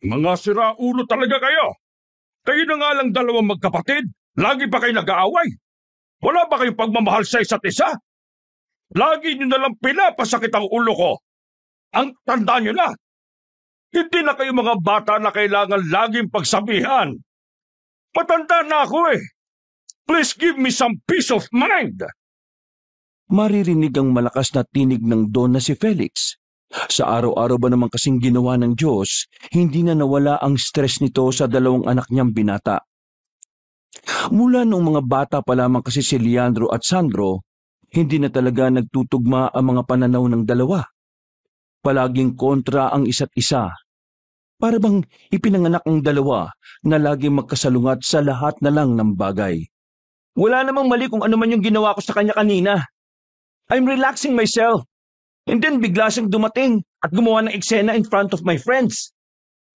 Mga siraulo talaga kayo! Kayo na nga lang dalawang magkapatid. Lagi pa kayo nag-aaway. Wala ba kayong pagmamahal sa isa't isa? Lagi nyo na lang pinapasakit ang ulo ko. Ang tanda nyo na. Hindi na kayo mga bata na kailangan laging pagsabihan. Matanda na ako eh. Please give me some peace of mind. Maririnig ang malakas na tinig ng Don na si Felix. Sa araw-araw ba naman kasing ginawa ng Diyos, hindi na nawala ang stress nito sa dalawang anak niyang binata. Mula noong mga bata pa lamang kasi si Leandro at Sandro, hindi na talaga nagtutugma ang mga pananaw ng dalawa. Palaging kontra ang isa't isa. Para bang ipinanganak ang dalawa na laging magkasalungat sa lahat na lang ng bagay. Wala namang mali kung ano man yung ginawa ko sa kanya kanina. I'm relaxing myself. And then bigla siyang dumating at gumawa ng eksena in front of my friends.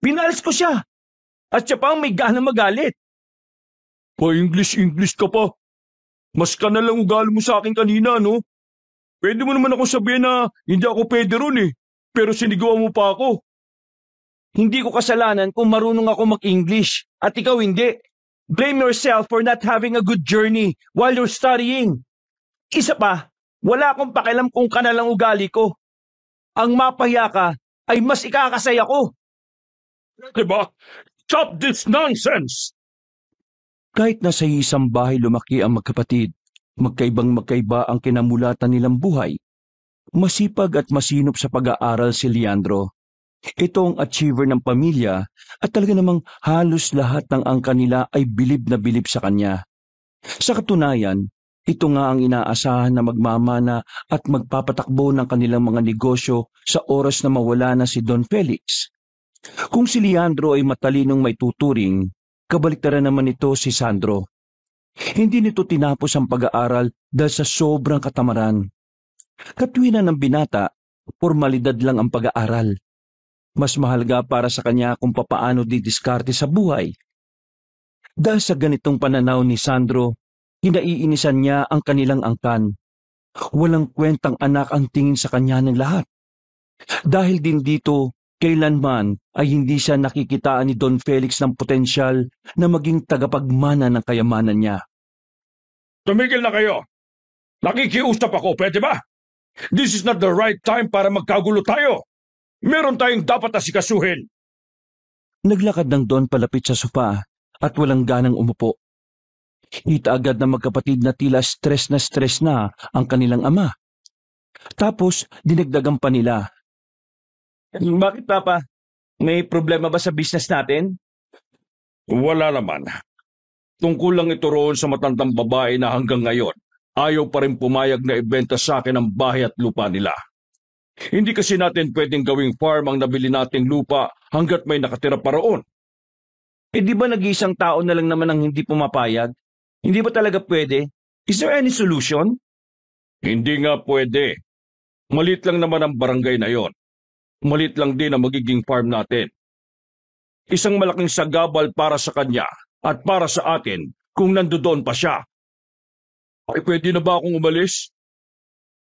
Pinalis ko siya. At siya pa ang may gana magalit. Pa-English ka pa. Mas ka na lang ugali mo sa akin kanina, no? Pwede mo naman ako sabihin na hindi ako pwede ron eh. Pero sinigawa mo pa ako. Hindi ko kasalanan kung marunong ako mag-English at ikaw hindi. Blame yourself for not having a good journey while you're studying. Isa pa, wala akong pakialam kung ka na lang ugali ko. Ang mapahiya ka ay mas ikakasaya ko. Diba? Stop this nonsense! Kahit nasa isang bahay lumaki ang magkapatid, magkaibang-magkaiba ang kinamulatan nilang buhay. Masipag at masinop sa pag-aaral si Leandro. Ito ang achiever ng pamilya at talaga namang halos lahat ng angka nila ay bilib na bilib sa kanya. Sa katunayan, ito nga ang inaasahan na magmamana at magpapatakbo ng kanilang mga negosyo sa oras na mawala na si Don Felix. Kung si Leandro ay matalinong may tuturing, kabaliktaran naman ito si Sandro. Hindi nito tinapos ang pag-aaral dahil sa sobrang katamaran. Katwiran ng binata, formalidad lang ang pag-aaral. Mas mahalaga para sa kanya kung papaano didiskarte sa buhay. Dahil sa ganitong pananaw ni Sandro, hinaiinisan niya ang kanilang angkan. Walang kwentang anak ang tingin sa kanya ng lahat. Dahil din dito, kailanman ay hindi siya nakikitaan ni Don Felix ng potensyal na maging tagapagmana ng kayamanan niya. Tumigil na kayo! Nakikiusap ako, pwede ba? This is not the right time para magkagulo tayo. Meron tayong dapat asikasuhin. Naglakad ng Don palapit sa sofa at walang ganang umupo. Kita agad na magkapatid na tila stress na ang kanilang ama. Tapos dinagdagan pa nila. Bakit Papa? May problema ba sa business natin? Wala naman. Tungkol lang ito roon sa matandang babae na hanggang ngayon ayaw pa rin pumayag na ibenta sa akin ang bahay at lupa nila. Hindi kasi natin pwedeng gawing farm ang nabili nating lupa hanggat may nakatira pa roon. Di ba nag-iisang tao na lang naman ang hindi pumapayag? Hindi ba talaga pwede? Is there any solution? Hindi nga pwede. Malit lang naman ang barangay na yon. Malit lang din ang magiging farm natin. Isang malaking sagabal para sa kanya at para sa atin kung nandoon pa siya. Ay pwede na ba akong umalis?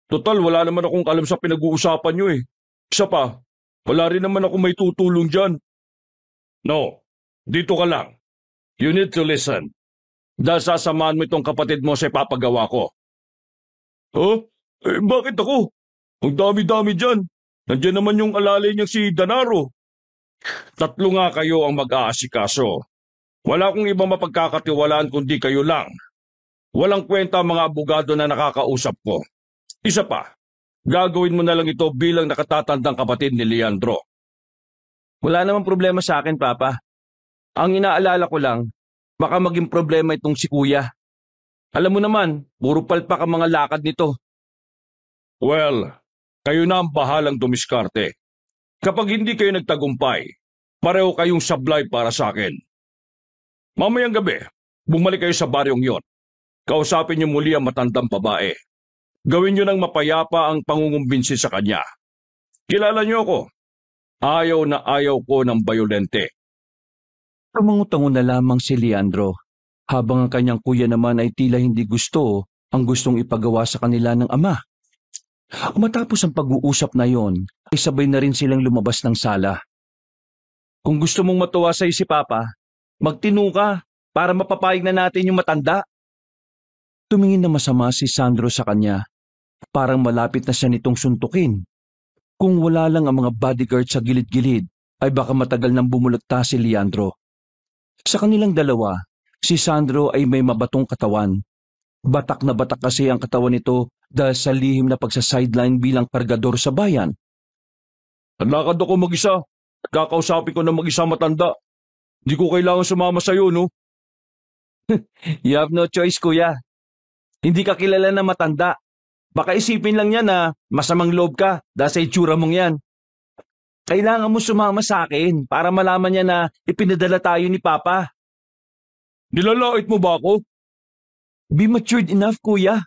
Total, wala naman akong alam sa pinag-uusapan nyo eh. Isa pa, wala rin naman ako may tutulong dyan. No, dito ka lang. You need to listen. Dahil sasamahan mo itong kapatid mo sa ipapagawa ko. Huh? Bakit ako? Ang dami-dami dyan. Nandiyan naman yung alalay niyang si Danaro. Tatlo nga kayo ang mag-aasikaso. Wala akong ibang mapagkakatiwalaan kundi kayo lang. Walang kwenta ang mga abogado na nakakausap ko. Isa pa, gagawin mo na lang ito bilang nakatatandang kapatid ni Leandro. Wala namang problema sa akin, Papa. Ang inaalala ko lang, baka maging problema itong si Kuya. Alam mo naman, puro palpak ang mga lakad nito. Well, kayo na ang bahalang dumiskarte. Kapag hindi kayo nagtagumpay, pareho kayong sablay para sa akin. Mamayang gabi, bumalik kayo sa baryong yon. Kausapin niyo muli ang matandang babae. Gawin niyo ng mapayapa ang pangungumbinsi sa kanya. Kilala niyo ako. Ayaw na ayaw ko ng bayolente. Tumango-tango na lamang si Leandro, habang ang kanyang kuya naman ay tila hindi gusto ang gustong ipagawa sa kanila ng ama. Matapos ang pag-uusap na yon, ay sabay na rin silang lumabas ng sala. Kung gusto mong matuwa sa'yo si Papa, magtino ka para mapapayag na natin yung matanda. Tumingin na masama si Sandro sa kanya. Parang malapit na siya nitong suntukin. Kung wala lang ang mga bodyguard sa gilid-gilid, ay baka matagal nang bumulagta si Leandro. Sa kanilang dalawa, si Sandro ay may mabatong katawan. Batak na batak kasi ang katawan nito dahil sa lihim na pagsa-sideline bilang kargador sa bayan. Naglakad ako mag-isa. Kakausapin ko na mag-isa matanda. Hindi ko kailangan sumama sa'yo, no? You have no choice, kuya. Hindi ka kilala na matanda. Baka isipin lang niya na masamang loob ka dahil sa itsura mong yan. Kailangan mo sumama sa akin para malaman niya na ipinadala tayo ni Papa. Nilalait mo ba ako? Be matured enough, kuya.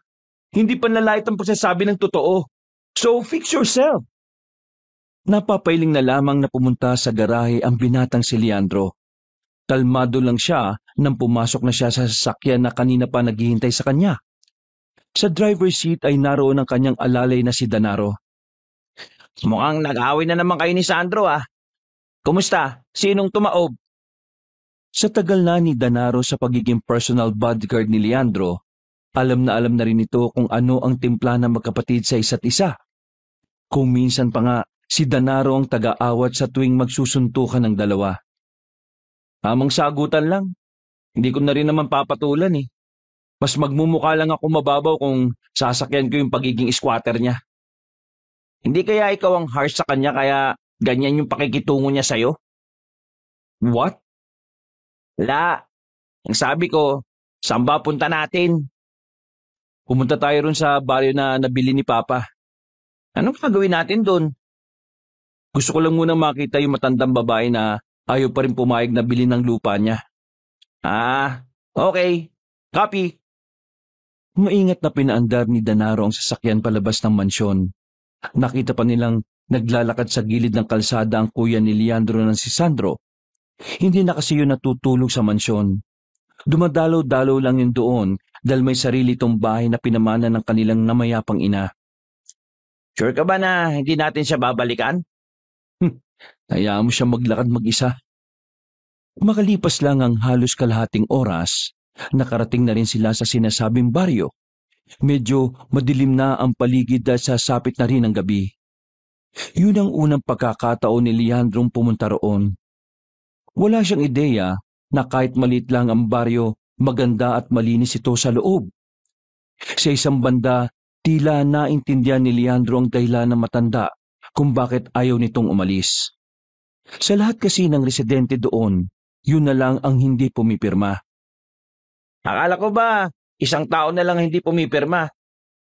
Hindi panlalait ang pagsasabi ng totoo. So fix yourself. Napapailing na lamang na pumunta sa garahe ang binatang si Leandro. Kalmado lang siya nang pumasok na siya sa sasakyan na kanina pa naghihintay sa kanya. Sa driver's seat ay naroon ang kanyang alalay na si Danaro. Mukhang nag-away na naman kayo ni Sandro ah. Kumusta? Sinong tumaob? Sa tagal na ni Danaro sa pagiging personal bodyguard ni Leandro, alam na rin ito kung ano ang timpla ng magkapatid sa isa't isa. Kung minsan pa nga, si Danaro ang taga-awat sa tuwing magsusuntukan ng dalawa. Tamang sagutan lang. Hindi ko na rin naman papatulan eh. Mas magmumukha lang ako mababaw kung sasakyan ko yung pagiging squatter niya. Hindi kaya ikaw ang harsh sa kanya kaya ganyan yung pakikitungo niya sa'yo? What? Wala. Ang sabi ko, saan ba punta natin? Pumunta tayo ron sa baryo na nabili ni Papa. Anong gagawin natin doon? Gusto ko lang munang makita yung matandang babae na ayaw pa rin pumayag na bilhin ng lupa niya. Ah, okay. Copy. Maingat na pinaandar ni Danaro ang sasakyan palabas ng mansyon. Nakita pa nilang naglalakad sa gilid ng kalsada ang kuya ni Leandro na si Sandro. Hindi na kasi yun natutulog sa mansyon. Dumadalaw-dalaw lang yun doon dahil may sarili itong bahay na pinamana ng kanilang namayapang ina. Sure ka ba na hindi natin siya babalikan? Hayaan mo siya maglakad mag-isa. Makalipas lang ang halos kalahating oras, nakarating na rin sila sa sinasabing baryo. Medyo madilim na ang paligid dahil sasapit na rin ang gabi. Yun ang unang pagkakataon ni Leandrong pumunta roon. Wala siyang ideya na kahit maliit lang ang baryo, maganda at malinis ito sa loob. Sa isang banda, tila naintindihan ni Leandro ang dahilan ng matanda kung bakit ayaw nitong umalis. Sa lahat kasi ng residente doon, yun na lang ang hindi pumipirma. Akala ko ba, isang tao na lang hindi pumipirma?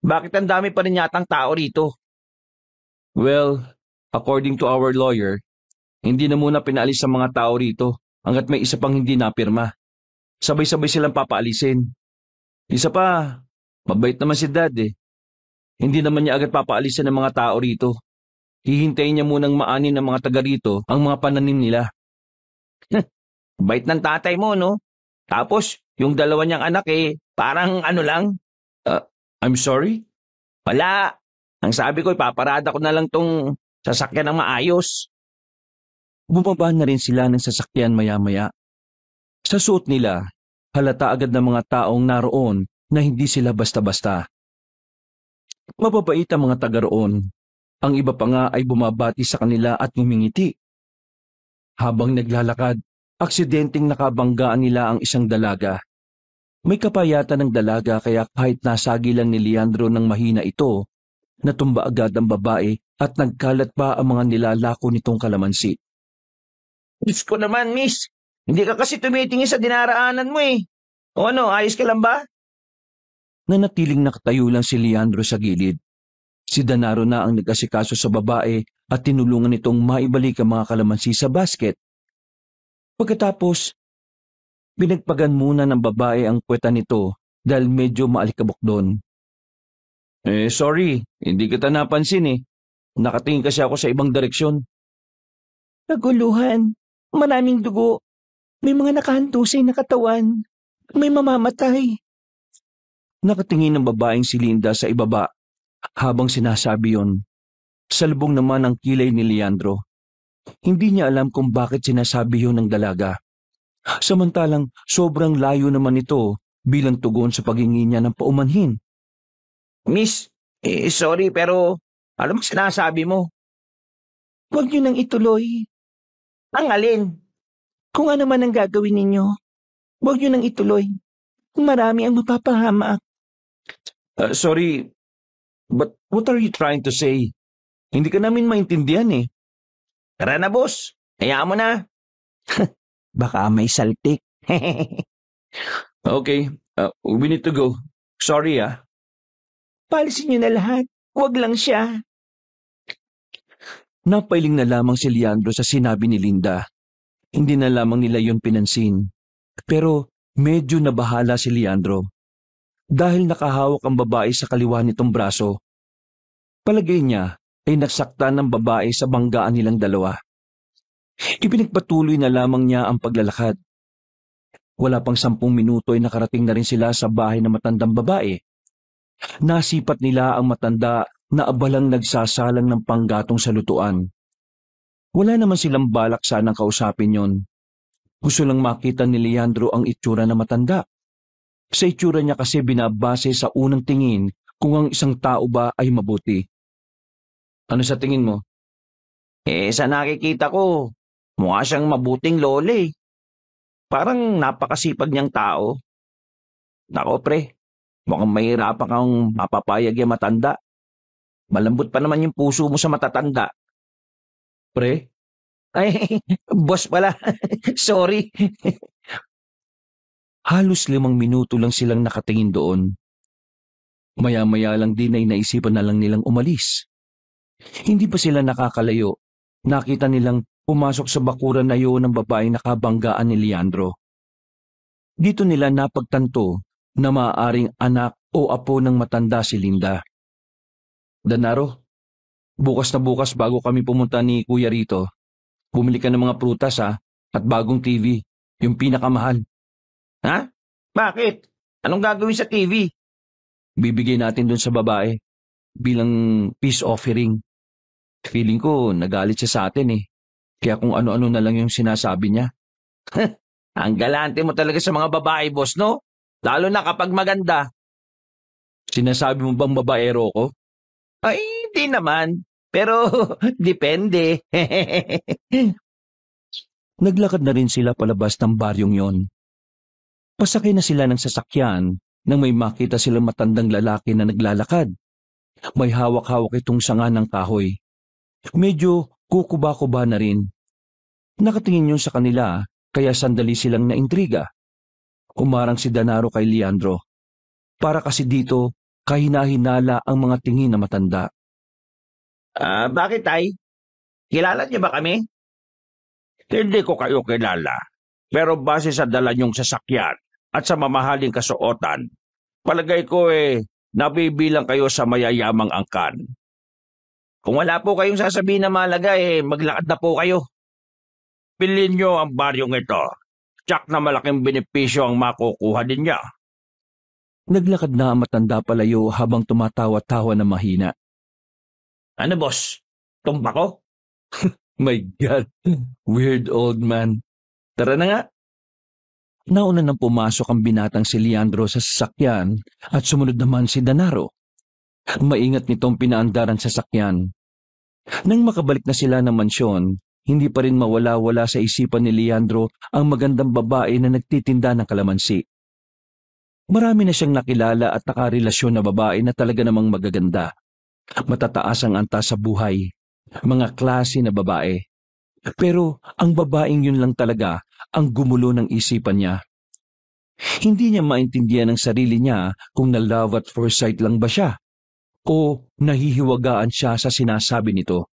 Bakit ang dami pa rin yatang tao rito? Well, according to our lawyer, hindi na muna pinaalis ang mga tao rito hanggat may isa pang hindi napirma. Sabay-sabay silang papaalisin. Isa pa, mabait naman si Dad eh. Hindi naman niya agad papaalisin ng mga tao rito. Hihintayin niya munang maanin ng mga taga rito ang mga pananim nila. Bait ng tatay mo, no? Tapos, yung dalawa niyang anak eh, parang ano lang. I'm sorry? Wala. Ang sabi ko, ipaparada ko na lang tong sasakyan ng maayos. Bumaba na rin sila ng sasakyan maya-maya. Sa suot nila, halata agad ng mga taong naroon na hindi sila basta-basta. Mababait ang mga taga roon. Ang iba pa nga ay bumabati sa kanila at ngumingiti. Habang naglalakad, aksidenteng nakabanggaan nila ang isang dalaga. May kapayatan ng dalaga kaya kahit nasagi lang ni Leandro ng mahina ito, natumba agad ang babae at nagkalat pa ang mga nilalako nitong kalamansi. Diyos ko naman, miss. Hindi ka kasi tumitingin sa dinaraanan mo eh. O ano, ayos ka lang ba? Nanatiling nakatayo lang si Leandro sa gilid. Si Danaro na ang nag-asikaso sa babae at tinulungan nitong maibalik ang mga kalamansi sa basket. Pagkatapos, pinagpagan muna ng babae ang kweta nito dahil medyo maalikabok doon. Sorry, hindi kita napansin eh. Nakatingin kasi ako sa ibang direksyon. Naguluhan, maraming dugo. May mga nakahantusay na katawan. May mamamatay. Nakatingin ng babaeng si Linda sa ibaba habang sinasabi yon. Salubong naman ang kilay ni Leandro. Hindi niya alam kung bakit sinasabi yun ng dalaga. Samantalang sobrang layo naman ito bilang tugon sa paghingi niya ng paumanhin. Miss, sorry pero alam mo sinasabi mo. Huwag niyo nang ituloy. Ang alin? Kung ano man ang gagawin ninyo, huwag niyo nang ituloy. Marami ang mapapahamak. Sorry, but what are you trying to say? Hindi ka namin maintindihan eh. Tara na boss, hayaan mo na. Baka may saltik. Okay, we need to go. Sorry ah. Palisin niyo na lahat. Huwag lang siya. Napailing na lamang si Leandro sa sinabi ni Linda. Hindi na lamang nila yun pinansin. Pero medyo nabahala si Leandro. Dahil nakahawak ang babae sa kaliwa nitong braso. Palagay niya ay nasaktan ng babae sa banggaan nilang dalawa. Ipinagpatuloy na lamang niya ang paglalakad. Wala pang 10 minuto ay nakarating na rin sila sa bahay ng matandang babae. Nasipat nila ang matanda na abalang nagsasalang ng panggatong sa lutuan. Wala naman silang balak sanang kausapin yon. Gusto lang makita ni Leandro ang itsura na matanda. Sa itsura niya kasi binabase sa unang tingin kung ang isang tao ba ay mabuti. Ano sa tingin mo? Sa nakikita ko, mukha siyang mabuting lola eh. Parang napakasipag niyang tao. Nako pre, mukhang mahirapan kang mapapayag yung matanda. Malambot pa naman yung puso mo sa matatanda. Pre? Ay, boss pala. Sorry. Halos 5 minuto lang silang nakatingin doon. Maya-maya lang din ay naisipan na lang nilang umalis. Hindi pa sila nakakalayo. Nakita nilang pumasok sa bakuran na yun ng babaeng nakabanggaan ni Leandro. Dito nila napagtanto na maaaring anak o apo ng matanda si Linda. Danaro, bukas na bukas bago kami pumunta ni Kuya rito, bumili ka ng mga prutas ha, at bagong TV, yung pinakamahal. Ha? Bakit? Anong gagawin sa TV? Bibigay natin dun sa babae bilang peace offering. Feeling ko nagalit siya sa atin eh. Kaya kung ano-ano na lang yung sinasabi niya. Ang galante mo talaga sa mga babae, boss, no? Lalo na kapag maganda. Sinasabi mo bang babaero ko? Ay, hindi naman. Pero, depende. Naglakad na rin sila palabas ng baryong yon. Pasakay na sila ng sasakyan nang may makita silang matandang lalaki na naglalakad. May hawak-hawak itong sanga ng kahoy. Medyo kukuba-kuba na rin. Nakatingin yun sa kanila kaya sandali silang naintriga. Umarang si Danaro kay Leandro. Para kasi dito kahina-hinala ang mga tingin na matanda. Bakit tay? Kilala niyo ba kami? Hindi ko kayo kilala. Pero base sa dala niyong sasakyan at sa mamahaling kasuotan, palagay ko nabibilang kayo sa mayayamang angkan. Kung wala po kayong sasabihin na malaga, maglakad na po kayo. Pilin niyo ang baryong ito. Tsak na malaking benepisyo ang makukuha din niya. Naglakad na ang matanda palayo habang tumatawa-tawa na mahina. Ano boss? Tumba ko? My God, weird old man. Tara na nga. Nauna nang pumasok ang binatang si Leandro sa sasakyan at sumunod naman si Danaro. Maingat nitong pinaandaran sa sasakyan. Nang makabalik na sila ng mansyon, hindi pa rin mawala-wala sa isipan ni Leandro ang magandang babae na nagtitinda ng kalamansi. Marami na siyang nakilala at nakarelasyon na babae na talaga namang magaganda. Matataas ang antas sa buhay. Mga klase na babae. Pero ang babaeng yun lang talaga ang gumulo ng isipan niya. Hindi niya maintindihan ang sarili niya kung na-love at first sight lang ba siya o nahihiwagaan siya sa sinasabi nito.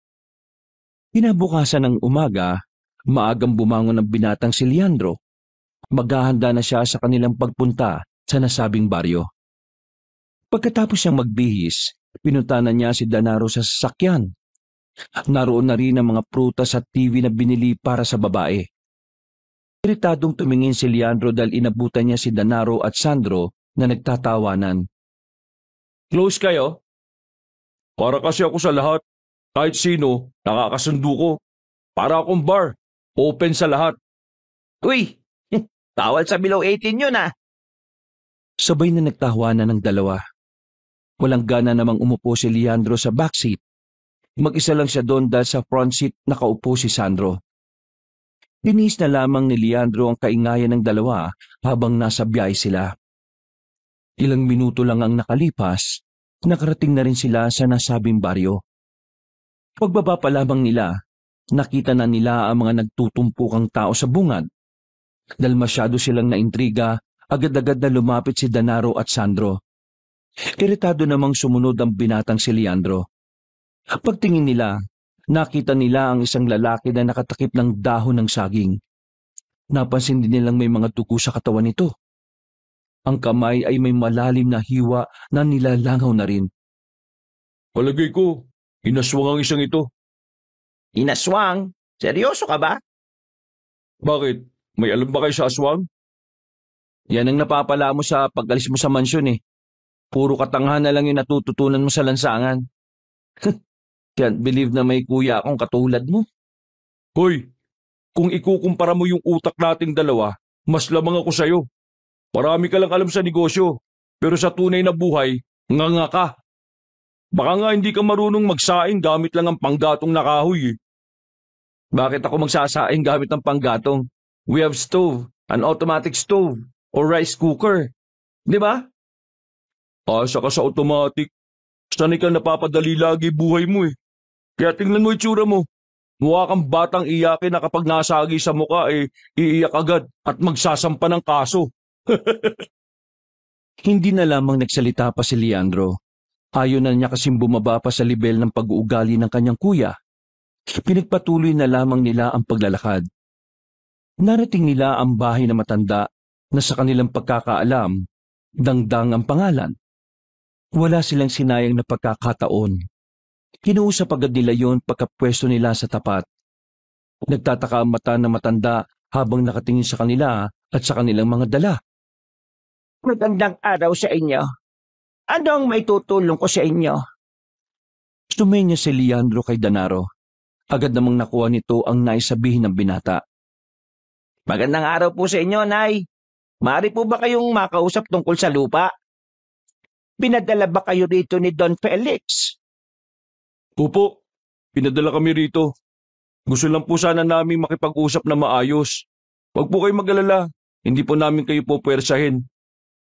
Kinabukasan ng umaga, maagang bumangon ang binatang si Leandro. Maghahanda na siya sa kanilang pagpunta sa nasabing baryo. Pagkatapos siyang magbihis, pinunta na niya si Danaro sa sasakyan. Naroon na rin ang mga prutas at TV na binili para sa babae. Iritadong tumingin si Leandro dahil inabutan niya si Danaro at Sandro na nagtatawanan. Close kayo? Para kasi ako sa lahat. Kahit sino, nakakasundo ko. Para akong bar. Open sa lahat. Uy, bawal sa below 18 yun ah. Sabay na nagtawanan ng dalawa. Walang gana namang umupo si Leandro sa backseat. Mag-isa lang siya doon dahil sa front seat nakaupo si Sandro. Tinis na lamang ni Leandro ang kaingayan ng dalawa habang nasa biyahe sila. Ilang minuto lang ang nakalipas, nakarating na rin sila sa nasabing baryo. Pagbaba pa lamang nila, nakita na nila ang mga nagtutumpukang tao sa bungad. Dahil masyado silang naintriga, agad-agad na lumapit si Danaro at Sandro. Iritado namang sumunod ang binatang si Leandro. Pagtingin nila, nakita nila ang isang lalaki na nakatakip ng dahon ng saging. Napansin din nilang may mga dugo sa katawan nito. Ang kamay ay may malalim na hiwa na nilalangaw na rin. Palagay ko, inaswang ang isang ito. Inaswang? Seryoso ka ba? Bakit? May alam ba kayo sa aswang? Yan ang napapala mo sa pag-alis mo sa mansyon eh. Puro katanghan na lang yung natututunan mo sa lansangan. Can't believe na may kuya akong katulad mo. Hoy, kung ikukumpara mo yung utak nating dalawa, mas lamang ako sa'yo. Marami ka lang alam sa negosyo, pero sa tunay na buhay, nga ka. Baka nga hindi ka marunong magsaing gamit lang ang panggatong na kahoy eh. Bakit ako magsasaing gamit ng panggatong? We have stove, an automatic stove, or rice cooker. Di ba? Asa ka sa automatic. Sanay ka napapadali lagi buhay mo eh. Kaya tingnan mo itsura mo. Mukha kang batang iyakin na kapag nasagi sa mukha iiyak agad at magsasampa ng kaso. Hindi na lamang nagsalita pa si Leandro. Ayaw na niya kasing bumaba pa sa level ng pag-uugali ng kanyang kuya. Pinagpatuloy na lamang nila ang paglalakad. Narating nila ang bahay na matanda na sa kanilang pagkakaalam, Dangdang ang pangalan. Wala silang sinayang na pagkakataon. Kinuusap agad nila yon pagkapwesto nila sa tapat. Nagtataka ang mata na matanda habang nakatingin sa kanila at sa kanilang mga dala. Magandang araw sa inyo. Ano ang may tutulong ko sa inyo? Sumenya si Leandro kay Danaro. Agad namang nakuha nito ang naisabihin ng binata. Magandang araw po sa inyo, Nay. Maaari po ba kayong makausap tungkol sa lupa? Pinadala ba kayo rito ni Don Felix? Opo, pinadala kami rito. Gusto lang po sana namin makipag-usap na maayos. Huwag po kayo mag-alala, hindi po namin kayo pupwersahin.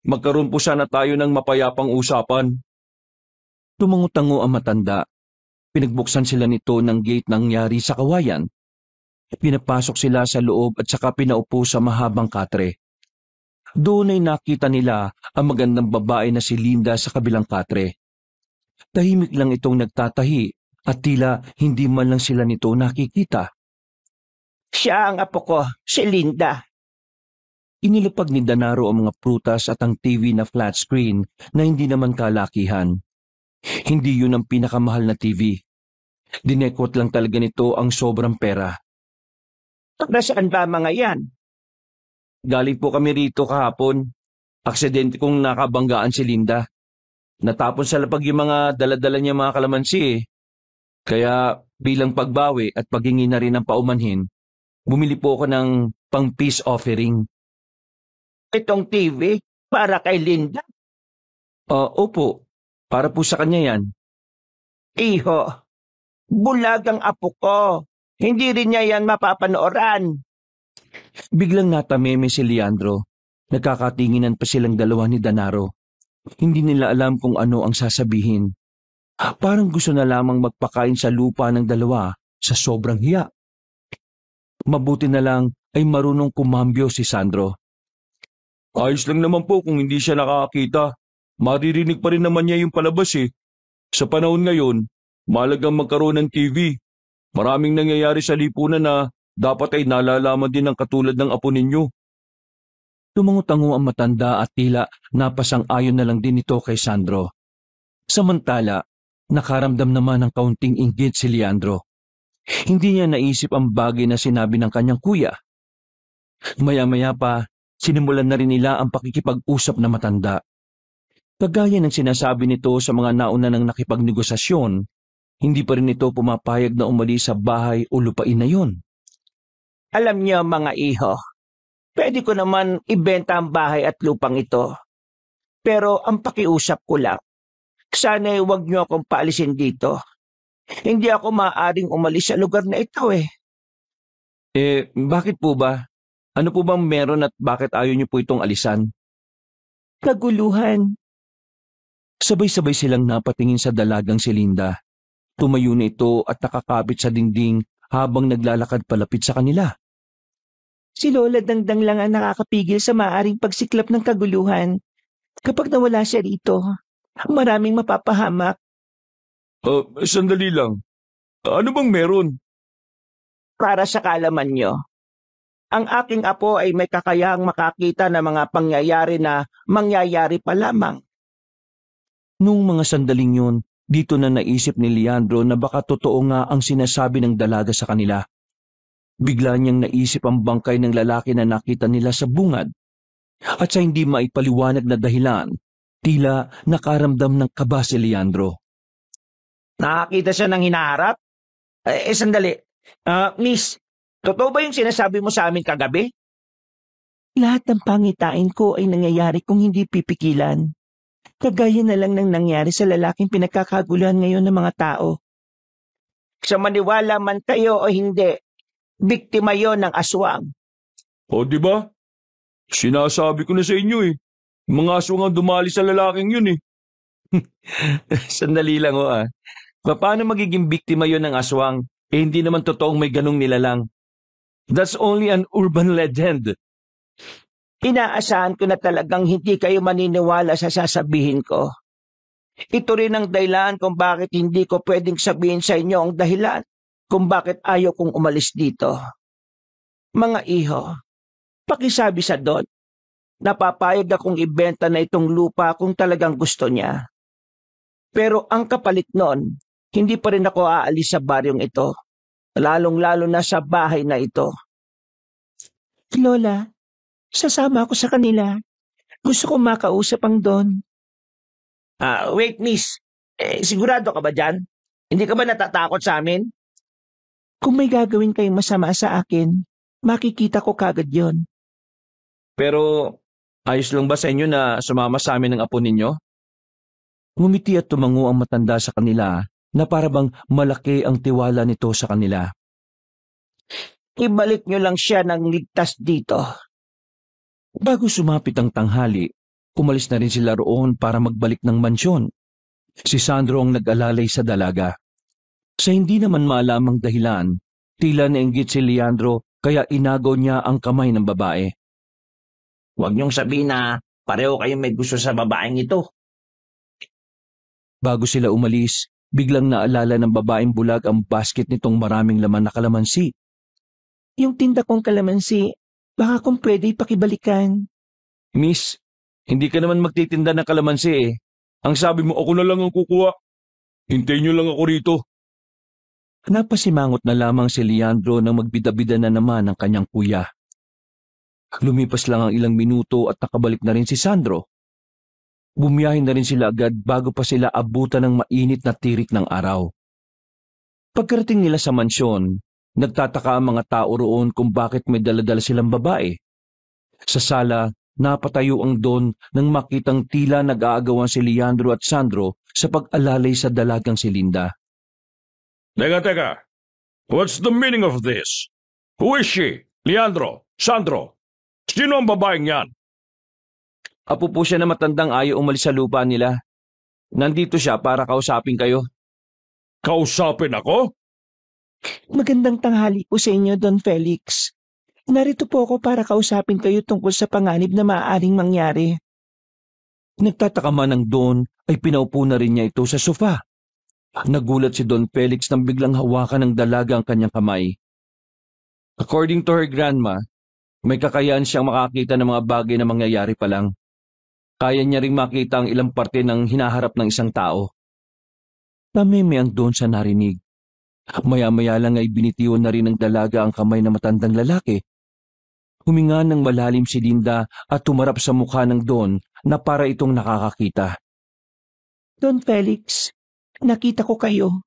Magkaroon po sana tayo ng mapayapang usapan. Tumango-tango ang matanda. Pinagbuksan sila nito ng gate nangyari sa kawayan. Pinapasok sila sa loob at saka pinaupo sa mahabang katre. Doon ay nakita nila ang magandang babae na si Linda sa kabilang katre. Tahimik lang itong nagtatahi at tila hindi man lang sila nito nakikita. Siya ang apo ko, si Linda. Inilapag ni Danaro ang mga prutas at ang TV na flat screen na hindi naman kalakihan. Hindi yun ang pinakamahal na TV. Dinekot lang talaga nito ang sobrang pera. Nasaan ba mga yan? Galing po kami rito kahapon. Aksidente kong nakabanggaan si Linda. Natapon sa lapag yung mga daladala niya mga kalamansi eh. Kaya bilang pagbawi at paghingi na rin ng paumanhin, bumili po ako ng pang peace offering. Itong TV para kay Linda? Opo. Para po sa kanya yan. Iho, bulag ang apo ko. Hindi rin niya yan mapapanooran. Biglang natameme si Leandro. Nagkakatinginan pa silang dalawa ni Danaro. Hindi nila alam kung ano ang sasabihin. Parang gusto na lamang magpakain sa lupa ng dalawa sa sobrang hiya. Mabuti na lang ay marunong kumambyo si Sandro. Ayos lang naman po kung hindi siya nakakita. Maririnig pa rin naman niya yung palabas eh. Sa panahon ngayon, mahalagang magkaroon ng TV. Maraming nangyayari sa lipunan na dapat ay nalalaman din ng katulad ng apo ninyo. Tumango-tango ang matanda at tila napasang-ayon na lang din ito kay Sandro. Samantala, nakaramdam naman ng kaunting inggit si Leandro. Hindi niya naisip ang bagay na sinabi ng kanyang kuya. Maya-maya pa, sinimulan na rin nila ang pakikipag-usap na matanda. Kagaya ng sinasabi nito sa mga nauna ng nakipagnegosasyon, hindi pa rin ito pumapayag na umalis sa bahay o lupain na yon. Alam niyo mga iho, pwede ko naman ibenta ang bahay at lupang ito. Pero ang pakiusap ko lang, sana'y huwag niyo akong paalisin dito. Hindi ako maaaring umalis sa lugar na ito eh. Bakit po ba? Ano po bang meron at bakit ayaw niyo po itong alisan? Kaguluhan. Sabay-sabay silang napatingin sa dalagang si Linda. Tumayo na ito at nakakapit sa dingding habang naglalakad palapit sa kanila. Si Lola Dangdang lang ang nakakapigil sa maaaring pagsiklap ng kaguluhan. Kapag nawala siya rito, maraming mapapahamak. Sandali lang. Ano bang meron? Para sa kaalaman nyo, ang aking apo ay may kakayahang makakita ng mga pangyayari na mangyayari pa lamang. Nung mga sandaling yun, dito na naisip ni Leandro na baka totoo nga ang sinasabi ng dalaga sa kanila. Bigla niyang naisip ang bangkay ng lalaki na nakita nila sa bungad. At sa hindi maipaliwanag na dahilan, tila nakaramdam ng kaba si Leandro. Nakakita siya ng hinaharap? Sandali. Miss, totoo ba yung sinasabi mo sa amin kagabi? Lahat ng pangitain ko ay nangyayari kung hindi pipigilan. Kagaya na lang ng nangyari sa lalaking pinagkakaguluhan ngayon ng mga tao. Sa maniwala man kayo o hindi, biktima yon ng aswang. O di ba? Sinasabi ko na sa inyo eh. Mga aswang ang dumali sa lalaking yun eh. Sandali lang Paano magiging biktima yon ng aswang? Hindi naman totoong may ganong nilalang. That's only an urban legend. Inaasahan ko na talagang hindi kayo maniniwala sa sasabihin ko. Ito rin ang dahilan kung bakit hindi ko pwedeng sabihin sa inyo ang dahilan kung bakit ayaw kong umalis dito. Mga iho, pakisabi sa Don, napapayag akong ibenta na itong lupa kung talagang gusto niya. Pero ang kapalit noon, hindi pa rin ako aalis sa baryong ito, lalong-lalo na sa bahay na ito. Lola, sasama ako sa kanila. Gusto kong makausap ang Don. Wait miss, sigurado ka ba dyan? Hindi ka ba natatakot sa amin? Kung may gagawin kayong masama sa akin, makikita ko kagad yon. Pero ayos lang ba sa inyo na sumama sa amin ng apo ninyo? Ngumiti at tumango ang matanda sa kanila na parabang malaki ang tiwala nito sa kanila. Ibalik nyo lang siya ng ligtas dito. Bago sumapit ang tanghali, umalis na rin sila roon para magbalik ng mansyon. Si Sandro ang nag-alalay sa dalaga. Sa hindi naman maalamang dahilan, tila nainggit si Leandro kaya inagaw niya ang kamay ng babae. Huwag niyong sabihin na pareho kayong may gusto sa babaeng ito. Bago sila umalis, biglang naalala ng babaeng bulag ang basket nitong maraming laman na kalamansi. Yung tinda kong kalamansi, baka kung pwede pakibalikan. Miss, hindi ka naman magtitinda ng kalamansi eh. Ang sabi mo ako na lang ang kukuha. Hintayin niyo lang ako rito. Napasimangot na lamang si Leandro nang magbida-bida na naman ang kanyang kuya. Lumipas lang ang ilang minuto at nakabalik na rin si Sandro. Bumiyahin na rin sila agad bago pa sila abutan ng mainit na tirik ng araw. Pagkarating nila sa mansyon, nagtataka ang mga tao roon kung bakit may daladala silang babae. Sa sala, napatayo ang Don nang makitang tila nag-aagawan si Leandro at Sandro sa pag-alalay sa dalagang si Linda. Teka. What's the meaning of this? Who is she? Leandro? Sandro? Sino ang babaeng yan? Apo po siya na matandang ayaw umalis sa lupa nila. Nandito siya para kausapin kayo. Kausapin ako? Magandang tanghali po sa inyo, Don Felix. Narito po ako para kausapin kayo tungkol sa panganib na maaaring mangyari. Nagtataka man ang Don ay pinaupo na rin niya ito sa sofa. Nagulat si Don Felix nang biglang hawakan ng dalaga ang kanyang kamay. According to her grandma, may kakayahan siyang makakita ng mga bagay na mangyayari pa lang. Kaya niya ring makita ang ilang parte ng hinaharap ng isang tao. Tameme ang Don sa narinig. Maya-maya lang ay binitiwan na rin ng dalaga ang kamay ng matandang lalaki. Huminga ng malalim si Linda at tumarap sa mukha ng Don na para itong nakakakita. Don Felix, nakita ko kayo.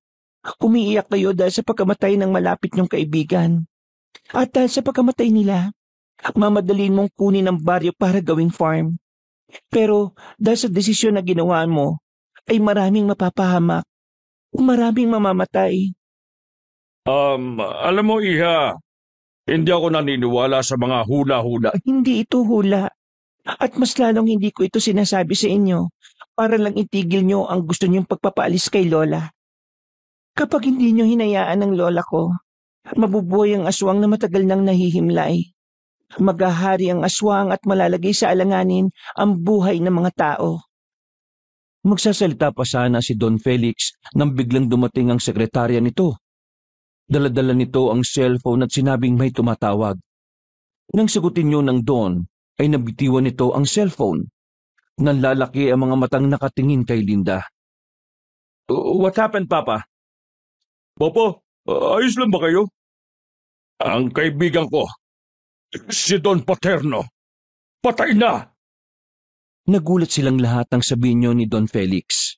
Umiiyak kayo dahil sa pagkamatay ng malapit niyong kaibigan. At dahil sa pagkamatay nila, mamadalin mong kunin ang baryo para gawing farm. Pero dahil sa desisyon na ginawa mo, ay maraming mapapahamak, maraming mamamatay. Alam mo, Iha, hindi ako naniniwala sa mga hula-hula. Hindi ito hula. At mas lalong hindi ko ito sinasabi sa inyo para lang itigil nyo ang gusto nyong pagpapaalis kay Lola. Kapag hindi nyo hinayaan ang Lola ko, mabubuhay ang aswang na matagal nang nahihimlay. Maghahari ang aswang at malalagay sa alanganin ang buhay ng mga tao. Magsasalita pa sana si Don Felix nang biglang dumating ang sekretarya nito. Daladala nito ang cellphone at sinabing may tumatawag. Nang sagutin niyo ng Don, ay nabitiwan nito ang cellphone. Nanlalaki ang mga matang nakatingin kay Linda. What happened, Papa? Papa, ayos lang ba kayo? Ang kaibigan ko, si Don Paterno, patay na! Nagulat silang lahat nang sabihin niyo ni Don Felix.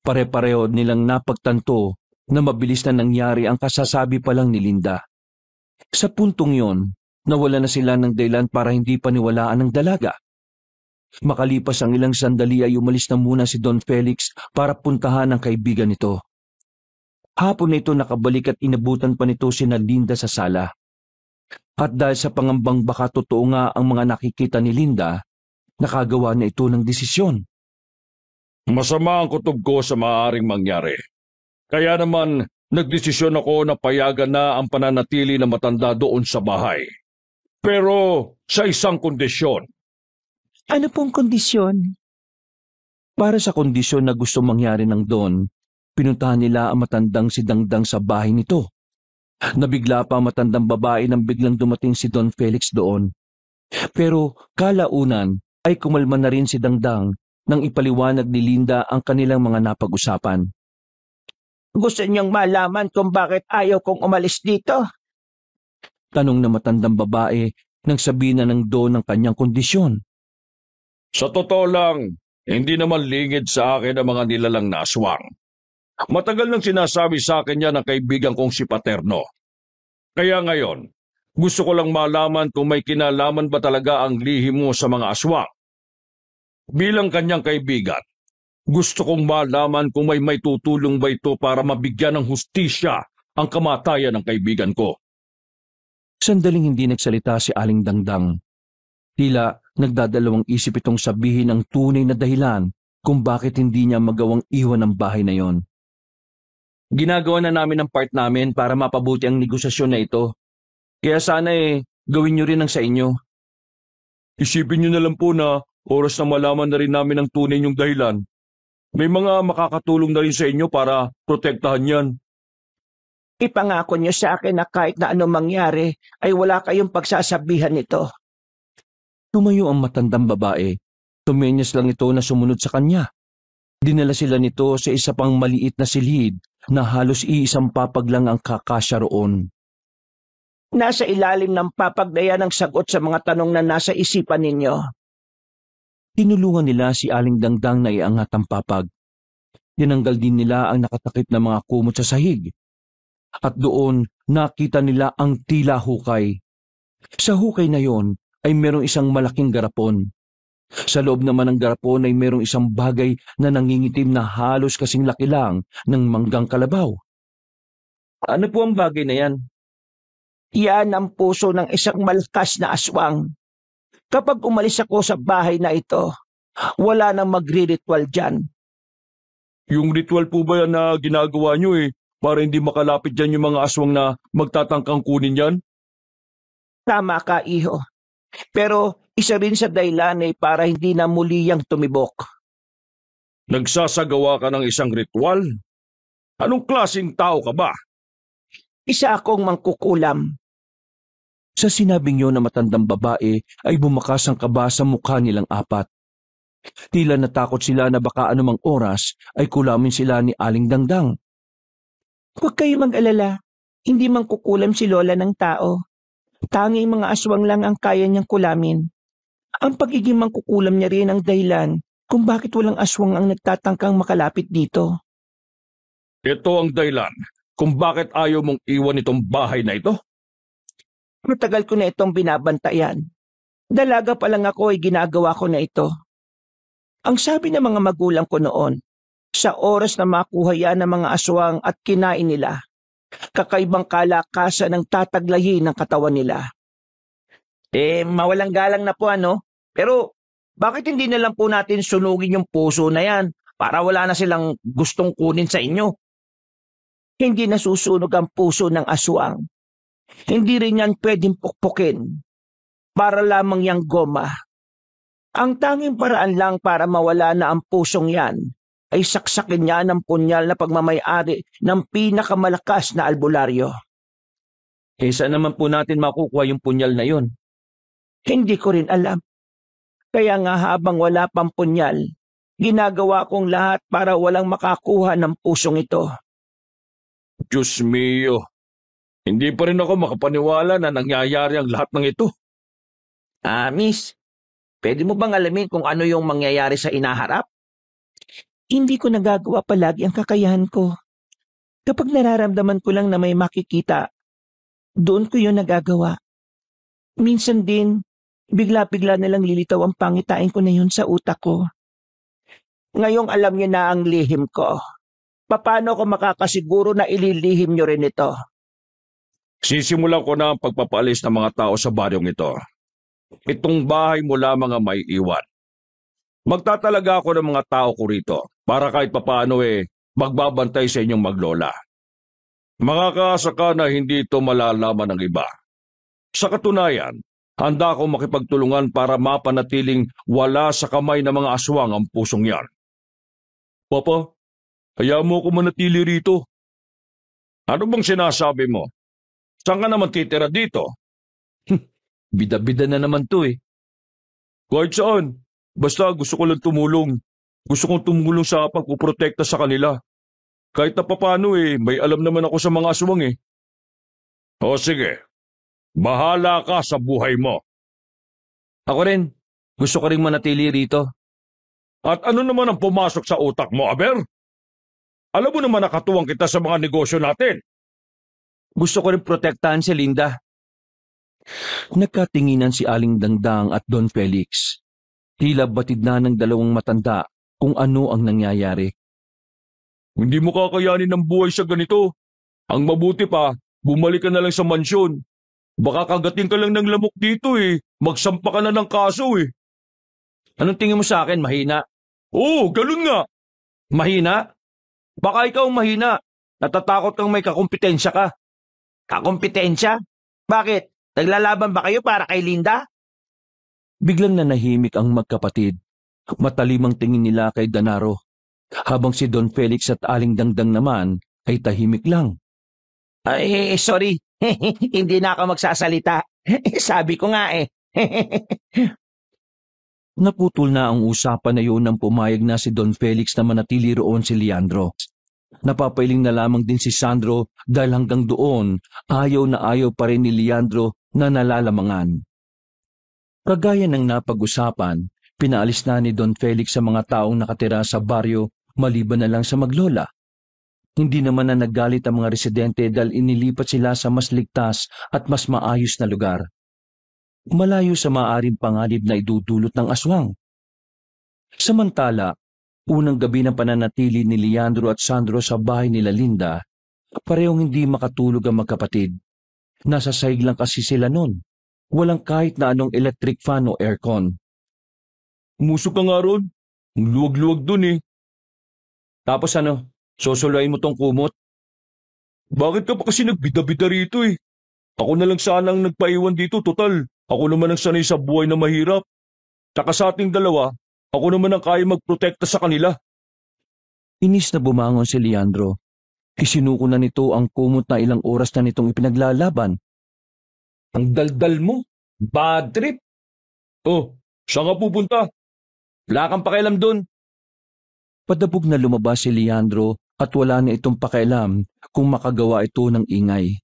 Pare-pareho nilang napagtanto na mabilis na nangyari ang kasasabi pa lang ni Linda. Sa puntong yon, nawala na sila ng dahilan para hindi paniwalaan ng dalaga. Makalipas ang ilang sandali ay umalis na muna si Don Felix para puntahan ang kaibigan nito. Hapon na ito nakabalik at inabutan pa nito sina Linda sa sala. At dahil sa pangambang baka totoo nga ang mga nakikita ni Linda, nakagawa na ito ng desisyon. Masama ang kutob ko sa maaaring mangyari. Kaya naman, nagdesisyon ako na payagan na ang pananatili na matanda doon sa bahay. Pero sa isang kondisyon. Ano pong kondisyon? Para sa kondisyon na gusto mangyari ng Don, pinuntahan nila ang matandang si Dangdang sa bahay nito. Nabigla pa ang matandang babae nang biglang dumating si Don Felix doon. Pero kalaunan ay kumalma na rin si Dangdang nang ipaliwanag ni Linda ang kanilang mga napag-usapan. Gusto niyong malaman kung bakit ayaw kong umalis dito? Tanong na matandang babae nang sabihin na ng Don ang kanyang kondisyon. Sa totoo lang, hindi naman lingid sa akin ang mga nilalang na aswang. Matagal nang sinasabi sa akin yan ng kaibigan kong si Paterno. Kaya ngayon, gusto ko lang malaman kung may kinalaman ba talaga ang lihim mo sa mga aswang. Bilang kanyang kaibigan, gusto kong malaman kung may tutulong ba ito para mabigyan ng hustisya ang kamatayan ng kaibigan ko. Sandaling hindi nagsalita si Aling Dangdang. Tila nagdadalawang isip itong sabihin ang tunay na dahilan kung bakit hindi niya magawang iwan ang bahay na yon. Ginagawa na namin ang part namin para mapabuti ang negosasyon na ito. Kaya sana gawin niyo rin ang sa inyo. Isipin niyo na lang po na oras na malaman na rin namin ang tunay niyong dahilan. May mga makakatulong na rin sa inyo para protektahan yan. Ipangako niyo sa akin na kahit na anong mangyari ay wala kayong pagsasabihan nito. Tumayo ang matandang babae. Tumenyas lang ito na sumunod sa kanya. Dinala sila nito sa isa pang maliit na silid na halos iisang papag lang ang kakasya roon. Nasa ilalim ng papagdaya ng sagot sa mga tanong na nasa isipan ninyo. Tinulungan nila si Aling Dangdang na iangat ang papag. Tinanggal din nila ang nakatakip na mga kumot sa sahig. At doon nakita nila ang tila hukay. Sa hukay na yon ay merong isang malaking garapon. Sa loob naman ng garapon ay merong isang bagay na nangingitim na halos kasing laki lang ng manggang kalabaw. Ano po ang bagay na yan? Yan ang puso ng isang malakas na aswang. Kapag umalis ako sa bahay na ito, wala nang magri-ritual dyan. Yung ritual po ba yan na ginagawa niyo para hindi makalapit dyan yung mga aswang na magtatangkang kunin yan? Tama ka, iho. Pero isa rin sa dahilan para hindi na muli yang tumibok. Nagsasagawa ka ng isang ritual? Anong klaseng tao ka ba? Isa akong mangkukulam. Sa sinabing yun na matandang babae ay bumakas ang kaba sa mukha nilang apat. Tila natakot sila na baka anumang oras ay kulamin sila ni Aling Dangdang. Huwag kayo mag-alala. Hindi mangkukulam si Lola ng tao. Tanging mga aswang lang ang kaya niyang kulamin. Ang pagiging mangkukulam niya rin ang dahilan kung bakit walang aswang ang nagtatangkang makalapit dito. Ito ang dahilan kung bakit ayaw mong iwan itong bahay na ito? Matagal ko na itong binabantayan. Dalaga pa lang ako ay ginagawa ko na ito. Ang sabi ng mga magulang ko noon, sa oras na makuha yan ng mga aswang at kinain nila, kakaibang kalakasan ng tataglayin ng katawan nila. Mawalang galang na po Pero bakit hindi na lang po natin sunugin yung puso na yan para wala na silang gustong kunin sa inyo? Hindi nasusunog ang puso ng aswang. Hindi rin yan pwedeng pukpukin. Para lamang yang goma. Ang tanging paraan lang para mawala na ang pusong yan ay saksakin niya ng punyal na pagmamayari ng pinakamalakas na albularyo. Saan naman po natin makukuha yung punyal na yon? Hindi ko rin alam. Kaya nga habang wala pang punyal, ginagawa kong lahat para walang makakuha ng pusong ito. Diyos mio, hindi pa rin ako makapaniwala na nangyayari ang lahat ng ito. Miss, pwede mo bang alamin kung ano yung mangyayari sa inaharap? Hindi ko nagagawa palagi ang kakayahan ko. Kapag nararamdaman ko lang na may makikita, doon ko yun nagagawa. Minsan din, bigla-bigla na lang lilitaw ang pangitain ko na yun sa utak ko. Ngayong alam niyo na ang lihim ko. Paano ko makakasiguro na ililihim niyo rin ito? Sisimulan ko na ang pagpapaalis ng mga tao sa baryong ito. Itong bahay mo lamang ang may iwan. Magtatalaga ako ng mga tao ko rito para kahit papaano magbabantay sa inyong maglola. Makakaasa ka na hindi ito malalaman ng iba. Sa katunayan, handa akong makipagtulungan para mapanatiling wala sa kamay ng mga aswang ang pusong yan. Papa, hayaan mo ako manatili rito. Ano bang sinasabi mo? Saan ka naman titira dito? Bida-bida na naman to Kahit saan. Basta gusto ko lang tumulong. Gusto kong tumulong sa pagpuprotekta sa kanila. Kahit na papano may alam naman ako sa mga aswang O sige, bahala ka sa buhay mo. Ako rin, gusto ko rin manatili rito. At ano naman ang pumasok sa utak mo, Aber? Alam mo naman nakatuwang kita sa mga negosyo natin. Gusto ko rin protektahan si Linda. Nagkatinginan si Aling Dangdang at Don Felix. Tila batid na ng dalawang matanda kung ano ang nangyayari. Hindi mo kakayanin ng buhay sa ganito. Ang mabuti pa, bumalik ka na lang sa mansyon. Baka kagating ka lang ng lamok dito Magsampa ka na ng kaso Anong tingin mo sa akin, mahina? Oo, ganun nga. Mahina? Baka ikaw mahina. Natatakot kang may kakumpetensya ka. Kakumpetensya? Bakit? Naglalaban ba kayo para kay Linda? Biglang nanahimik ang magkapatid. Matalimang tingin nila kay Danaro. Habang si Don Felix at Aling Dangdang naman ay tahimik lang. Sorry. Hindi na ako magsasalita. Sabi ko nga Naputol na ang usapan na yun nang pumayag na si Don Felix na manatili roon si Leandro. Napapailing na lamang din si Sandro dahil hanggang doon ayaw na ayaw pa rin ni Leandro na nalalamangan. Kagaya ng napag-usapan, pinaalis na ni Don Felix sa mga taong nakatira sa baryo maliban na lang sa maglola. Hindi naman na naggalit ang mga residente dahil inilipat sila sa mas ligtas at mas maayos na lugar. Malayo sa maaaring panganib na idudulot ng aswang. Samantala, unang gabi ng pananatili ni Leandro at Sandro sa bahay nila Linda, parehong hindi makatulog ang magkapatid. Nasa sahig lang kasi sila noon. Walang kahit na anong electric fan o aircon. Umusok ka nga ron. Ang luwag-luwag dun Tapos susuluin mo tong kumot? Bakit ka pa kasi nagbida-bida rito Ako na lang sana ang nagpaiwan dito, total. Ako naman ang sanay sa buhay na mahirap. Tsaka sa ating dalawa, ako naman ang kaya magprotekta sa kanila. Inis na bumangon si Leandro. Isinuko na nito ang kumot na ilang oras na nitong ipinaglalaban. Ang daldal mo. Bad trip. Oh, saan ka pupunta? Wala kang pakialam dun. Padabog na lumabas si Leandro at wala na itong pakialam kung makagawa ito ng ingay.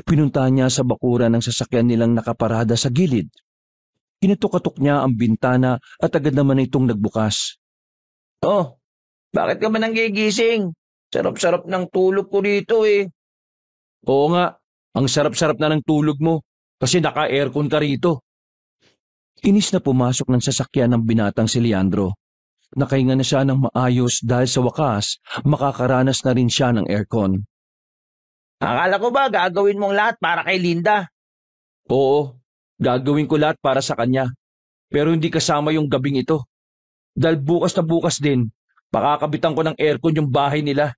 Pinuntahan niya sa bakuran ng sasakyan nilang nakaparada sa gilid. Kinutok-katok niya ang bintana at agad naman itong nagbukas. Oh, bakit ka man nanggigising? Sarap-sarap ng tulog ko dito Oo nga, ang sarap-sarap na ng tulog mo. kasi naka-aircon ka rito. Inis na pumasok ng sasakyan ng binatang si Leandro. Nakahinga na siya ng maayos dahil sa wakas, makakaranas na rin siya ng aircon. Akala ko ba gagawin mong lahat para kay Linda? Oo, gagawin ko lahat para sa kanya. Pero hindi kasama yung gabing ito. Dahil bukas na bukas din, pakakabitan ko ng aircon yung bahay nila.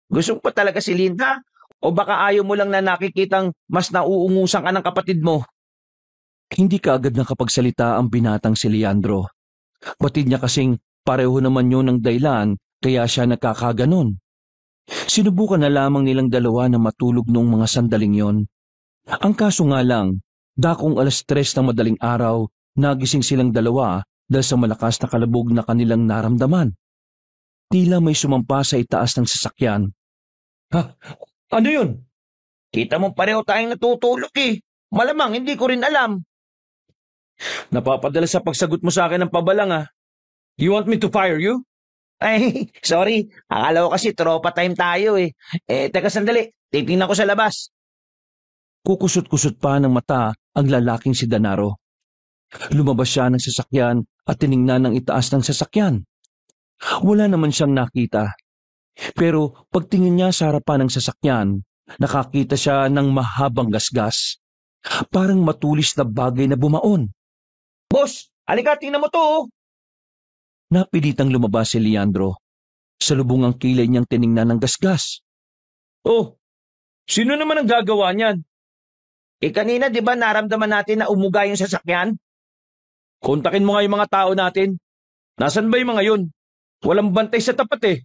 Gusto mo pa talaga si Linda? O baka ayaw mo lang na nakikitang mas nauungusan ka ng kapatid mo? Hindi kaagad nakapagsalita ang binatang si Leandro. Batid niya kasing pareho naman yun ng dahilan kaya siya nakakaganon. Sinubukan na lamang nilang dalawa na matulog noong mga sandaling yon. Ang kaso nga lang, dakong 3:00 ng madaling araw, nagising silang dalawa dahil sa malakas na kalabog na kanilang naramdaman. Tila may sumampa sa itaas ng sasakyan. Ha? Ano yun? Kita mo pareho tayong natutulog eh. Malamang hindi ko rin alam. Napapadala sa pagsagot mo sa akin ng pabalang ah. You want me to fire you? Ay, sorry. Akala ko kasi tropa time tayo eh. Teka sandali. Titingnan ko sa labas. Kukusot-kusot pa ng mata ang lalaking si Danaro. Lumabas siya ng sasakyan at tiningnan ng itaas ng sasakyan. Wala naman siyang nakita. Pero pagtingin niya sa harapan ng sasakyan, nakakita siya ng mahabang gasgas. Parang matulis na bagay na bumaon. Boss, halika tingnan mo to oh. Napilitang lumabas si Leandro. Sa lubong ang kilay niyang tiningnan ng gasgas. Oh, sino naman ang gagawa niyan? Kanina di ba naramdaman natin na umuga yung sasakyan? Kontakin mo nga yung mga tao natin. Nasaan ba yung mga yun? Walang bantay sa tapat eh.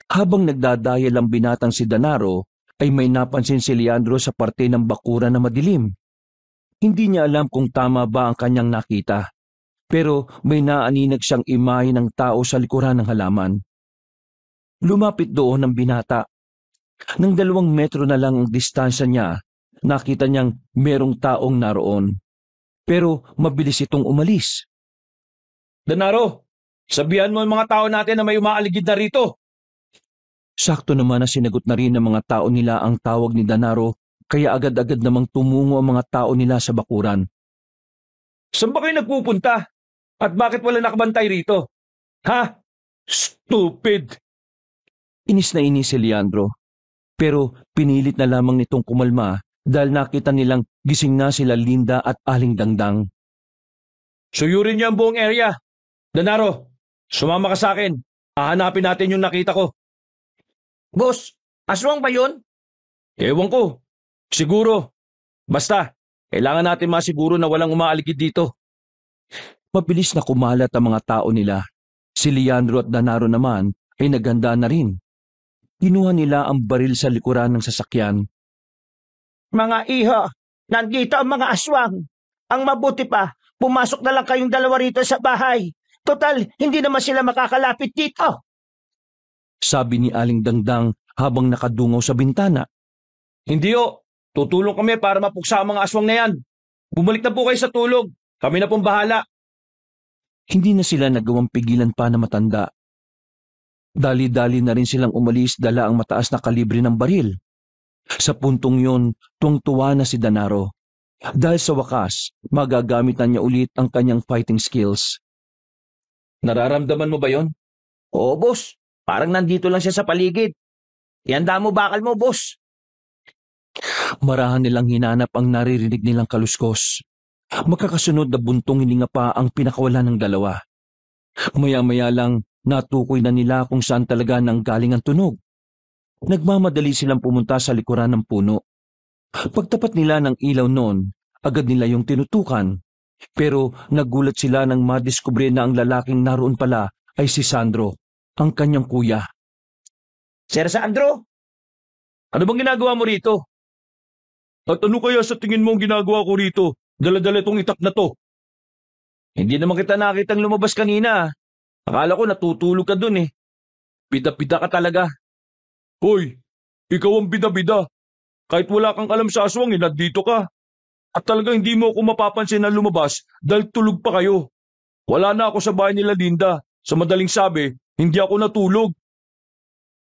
Habang nagdadayal ang binatang si Danaro, ay may napansin si Leandro sa parte ng bakuran na madilim. Hindi niya alam kung tama ba ang kanyang nakita. Pero may naaninag siyang imahe ng tao sa likuran ng halaman. Lumapit doon ang binata. Nang 2 metro na lang ang distansya niya, nakita niyang merong taong naroon. Pero mabilis itong umalis. Danaro, sabihan mo ang mga tao natin na may umaaligid na rito. Sakto naman na sinagot na rin ng mga tao nila ang tawag ni Danaro, kaya agad-agad namang tumungo ang mga tao nila sa bakuran. Saan ba kayo nagpupunta? At bakit wala nakabantay rito? Ha? Stupid! Inis na inis si Leandro. Pero pinilit na lamang nitong kumalma dahil nakita nilang gising na sila Linda at Aling Dangdang. Suyurin niyo ang buong area. Danaro, sumama ka sa akin. Hahanapin natin yung nakita ko. Boss, aswang ba yun? Ewan ko. Siguro. Basta, kailangan natin masiguro na walang umaaligid dito. Mabilis na kumalat ang mga tao nila. Si Leandro at Danaro naman ay naghanda na rin. Kinuha nila ang baril sa likuran ng sasakyan. Mga iho, nandito ang mga aswang. Ang mabuti pa, pumasok na lang kayong dalawa rito sa bahay. Total, hindi naman sila makakalapit dito. Sabi ni Aling Dangdang habang nakadungaw sa bintana. Hindi o, tutulong kami para mapuksa ang mga aswang na yan. Bumalik na po kayo sa tulog. Kami na pong bahala. Hindi na sila nagawang pigilan pa na matanda. Dali-dali na rin silang umalis dala ang mataas na kalibre ng baril. Sa puntong yun, tuwang-tuwa na si Danaro. Dahil sa wakas, magagamit na niya ulit ang kanyang fighting skills. Nararamdaman mo ba yon? Oo, boss. Parang nandito lang siya sa paligid. Ihanda mo bakal mo, boss. Marahan nilang hinanap ang naririnig nilang kaluskos. Magkakasunod na buntong hininga pa ang pinakawala ng dalawa. Maya-maya lang natukoy na nila kung saan talaga nanggaling ang tunog. Nagmamadali silang pumunta sa likuran ng puno. Pagtapat nila ng ilaw noon, agad nila yung tinutukan. Pero nagulat sila nang madiskubre na ang lalaking naroon pala ay si Sandro, ang kanyang kuya. Sir Sandro? Ano bang ginagawa mo rito? At ano kaya sa tingin mo ang ginagawa ko rito? Dala-dala itong itak na to. Hindi naman kita nakitang lumabas kanina. Akala ko natutulog ka dun eh. Bida-bida ka talaga. Hoy, ikaw ang bida-bida. Kahit wala kang alam sa aswang, nandito ka. At talagang hindi mo ako mapapansin na lumabas dahil tulog pa kayo. Wala na ako sa bahay nila Linda. Sa madaling sabi, hindi ako natulog.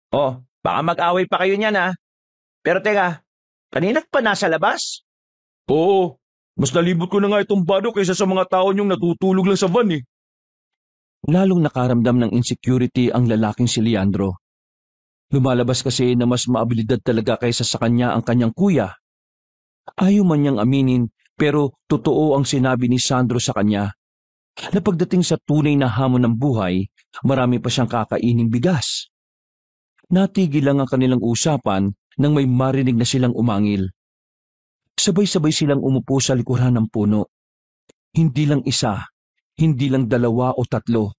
Oh, baka mag-away pa kayo niyan ha. Pero teka, Kanina pa nasa labas? Oo, mas nalibot ko na nga itong bado kaysa sa mga tao niyong natutulog lang sa van eh. Lalong nakaramdam ng insecurity ang lalaking si Leandro. Lumalabas kasi na mas maabilidad talaga kaysa sa kanya ang kanyang kuya. Ayaw man niyang aminin pero totoo ang sinabi ni Sandro sa kanya na pagdating sa tunay na hamon ng buhay, marami pa siyang kakaining bigas. Natigil lang ang kanilang usapan nang may marinig na silang umangil. Sabay-sabay silang umupo sa likuran ng puno. Hindi lang isa, hindi lang dalawa o tatlo,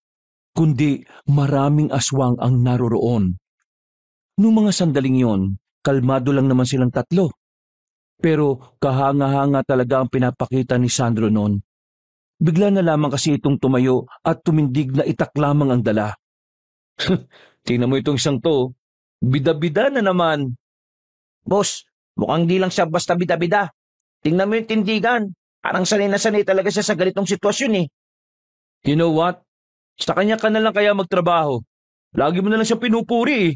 kundi maraming aswang ang naroroon. Noong mga sandaling yon, kalmado lang naman silang tatlo. Pero kahanga-hanga talaga ang pinapakita ni Sandro noon. Bigla na lamang kasi itong tumayo at tumindig na itak lamang ang dala. Tingnan mo itong isang to, bida-bida na naman. Boss, mukhang di lang siya basta bida-bida. Tingnan mo yung tindigan. Parang sanay na sanay talaga siya sa ganitong sitwasyon eh. You know what? Sa kanya ka na lang kaya magtrabaho. Lagi mo na lang siya pinupuri eh.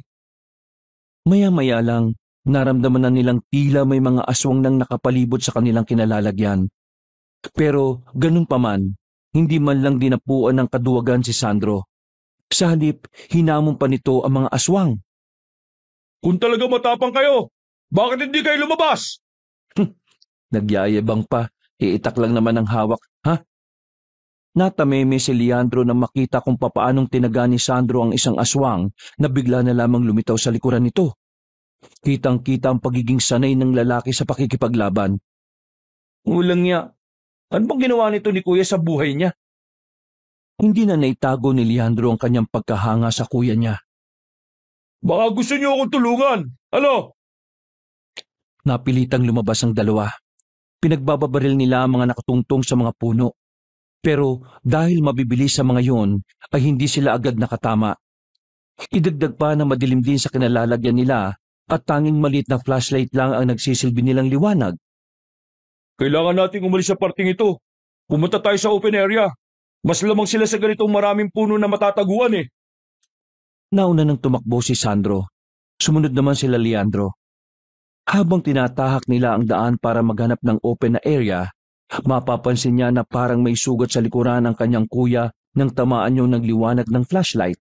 Maya-maya lang, naramdaman na nilang tila may mga aswang nang nakapalibot sa kanilang kinalalagyan. Pero ganun pa man, hindi man lang dinapuan ng kaduwagan si Sandro. Sa halip, hinamon pa nito ang mga aswang. Kung talaga matapang kayo, bakit hindi kayo lumabas? Nagyayabang pa, iitak lang naman ang hawak, ha? Natameme si Leandro nang makita kung papaanong tinaga ni Sandro ang isang aswang na bigla na lamang lumitaw sa likuran nito. Kitang-kita ang pagiging sanay ng lalaki sa pakikipaglaban. Ulang niya. Ano bang ginawa nito ni Kuya sa buhay niya? Hindi na naitago ni Leandro ang kanyang pagkahanga sa kuya niya. Baka gusto niyo akong tulungan. Ano? Napilitang lumabas ang dalawa. Pinagbababaril nila ang mga nakatungtong sa mga puno. Pero dahil mabibilis sa mga yon, ay hindi sila agad nakatama. Idagdag pa na madilim din sa kinalalagyan nila at tanging maliit na flashlight lang ang nagsisilbi nilang liwanag. Kailangan nating umalis sa parting ito. Pumunta tayo sa open area. Mas lamang sila sa ganitong maraming puno na matataguan eh. Nauna nang tumakbo si Sandro. Sumunod naman sila Leandro. Habang tinatahak nila ang daan para maghanap ng open na area, mapapansin niya na parang may sugat sa likuran ng kanyang kuya nang tamaan niyo ng liwanag ng flashlight.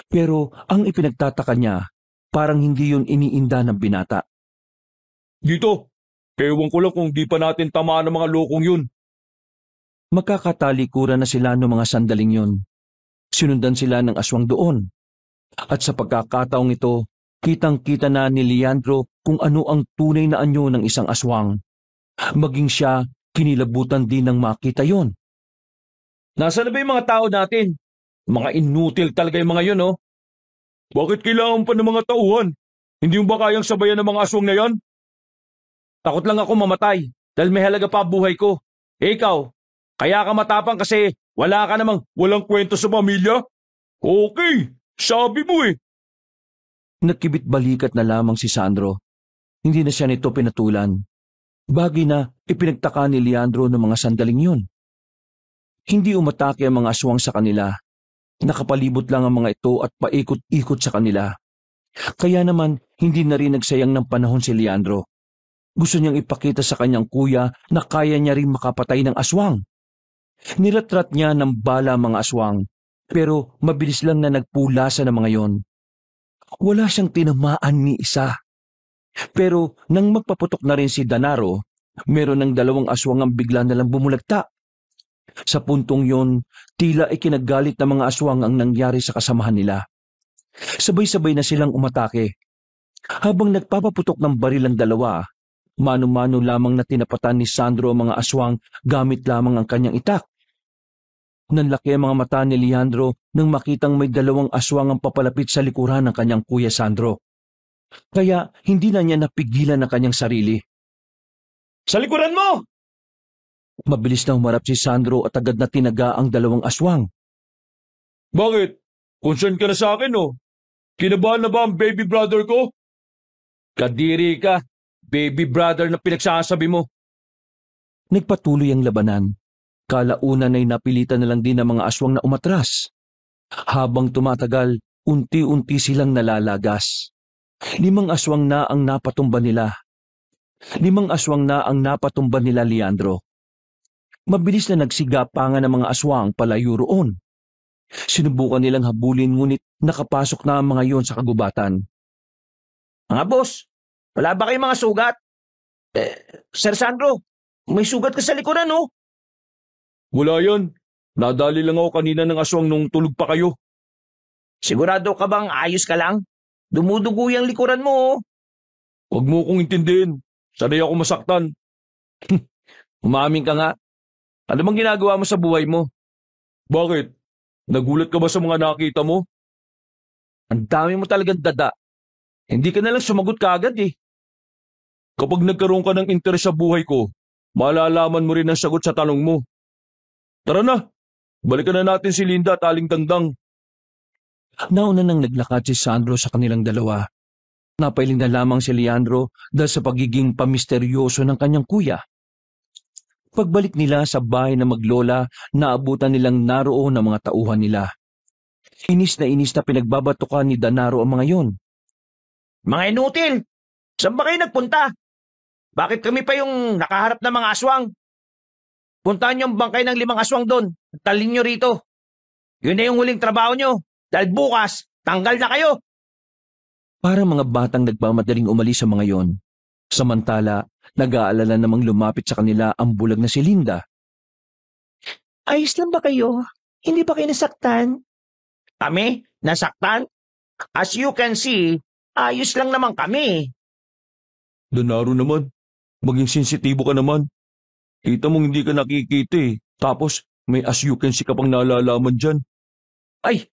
Pero ang ipinagtataka niya, parang hindi yun iniinda ng binata. Dito, ewan ko lang kung di pa natin tamaan ng mga lokong yun. Magkakatalikuran na sila noong mga sandaling yun. Sinundan sila ng aswang doon. At sa pagkakataong ito, kitang-kita na ni Leandro kung ano ang tunay na anyo ng isang aswang. Maging siya, kinilabutan din ng makita yon. Nasaan na ba yung mga tao natin? Mga inutil talaga yung mga yun, oh. Bakit kailangan pa ng mga tauhan? Hindi mo ba kayang sabayan ng mga aswang na yan? Takot lang ako mamatay dahil may halaga pa buhay ko. Ikaw, kaya ka matapang kasi wala ka namang walang kwento sa pamilya? Okay, sabi mo eh. Nagkibit balikat na lamang si Sandro. Hindi na siya nito pinatulan. Bagay na ipinagtaka ni Leandro ng mga sandaling yun. Hindi umatake ang mga aswang sa kanila. Nakapalibot lang ang mga ito at paikot-ikot sa kanila. Kaya naman hindi na rin nagsayang ng panahon si Leandro. Gusto niyang ipakita sa kanyang kuya na kaya niya rin makapatay ng aswang. Niratrat niya ng bala ang mga aswang, pero mabilis lang na nagpulasa ng mga yon. Wala siyang tinamaan ni isa. Pero nang magpaputok na rin si Danaro, meron ng 2 aswang ang bigla na lang bumulagta. Sa puntong yon, tila ikinagalit ng mga aswang ang nangyari sa kasamahan nila. Sabay-sabay na silang umatake. Habang nagpapaputok ng baril ang 2, mano-mano lamang na tinapatan ni Sandro ang mga aswang gamit lamang ang kanyang itak. Nanlaki ang mga mata ni Leandro nang makitang may 2 aswang ang papalapit sa likuran ng kanyang kuya Sandro. Kaya hindi na niya napigilan ang kanyang sarili. Sa likuran mo! Mabilis na humarap si Sandro at agad na tinaga ang 2 aswang. Bakit? Concern ka na sa akin, oh. Kinabahan na ba ang baby brother ko? Kadiri ka, baby brother na pinagsasabi mo. Nagpatuloy ang labanan. Kalaunan ay napilitan na lang din ng mga aswang na umatras. Habang tumatagal, unti-unti silang nalalagas. 5 aswang na ang napatumba nila. 5 aswang na ang napatumba nila Leandro. Mabilis na nagsigapangan ng mga aswang palayo roon. Sinubukan nilang habulin ngunit nakapasok na ang mga yon sa kagubatan. Mga boss, wala ba kayong mga sugat? Sir Sandro, may sugat ka sa likuran, no? Wala yan. Nadali lang ako kanina ng aswang nung tulog pa kayo. Sigurado ka bang ayos ka lang? Dumudugo yung likuran mo, oh. Huwag mo kong intindihin. Sanay ako masaktan. Umamin ka nga. Ano bang ginagawa mo sa buhay mo? Bakit? Nagulat ka ba sa mga nakita mo? Ang dami mo talagang dada. Hindi ka na lang sumagot kaagad eh. Kapag nagkaroon ka ng interes sa buhay ko, malalaman mo rin ang sagot sa tanong mo. Tara na, balikan na natin si Linda at Aling Dangdang. Nauna nang naglakad si Sandro sa kanilang dalawa. Napailing na lamang si Leandro dahil sa pagiging pamisteryoso ng kanyang kuya. Pagbalik nila sa bahay na maglola, naabutan nilang naroon ang mga tauhan nila. Inis na pinagbabatukan ni Danaro ang mga yon. Mga inutil! Saan ba kayo nagpunta? Bakit kami pa yung nakaharap ng mga aswang? Puntahan niyo ang bangkay ng 5 aswang doon. Talin niyo rito. Yun na yung huling trabaho niyo. Dahil bukas, tanggal na kayo. Para mga batang nagmamadaling umalis sa mga yon. Samantala, nag-aalala namang lumapit sa kanila ang bulag na si Linda. Ayos lang ba kayo? Hindi ba kayo nasaktan? Kami? Nasaktan? As you can see, ayos lang naman kami. Danaro naman, maging sensitibo ka naman. Kita mong hindi ka nakikita eh. Tapos, may as you can see ka pang nalalaman dyan. Ay,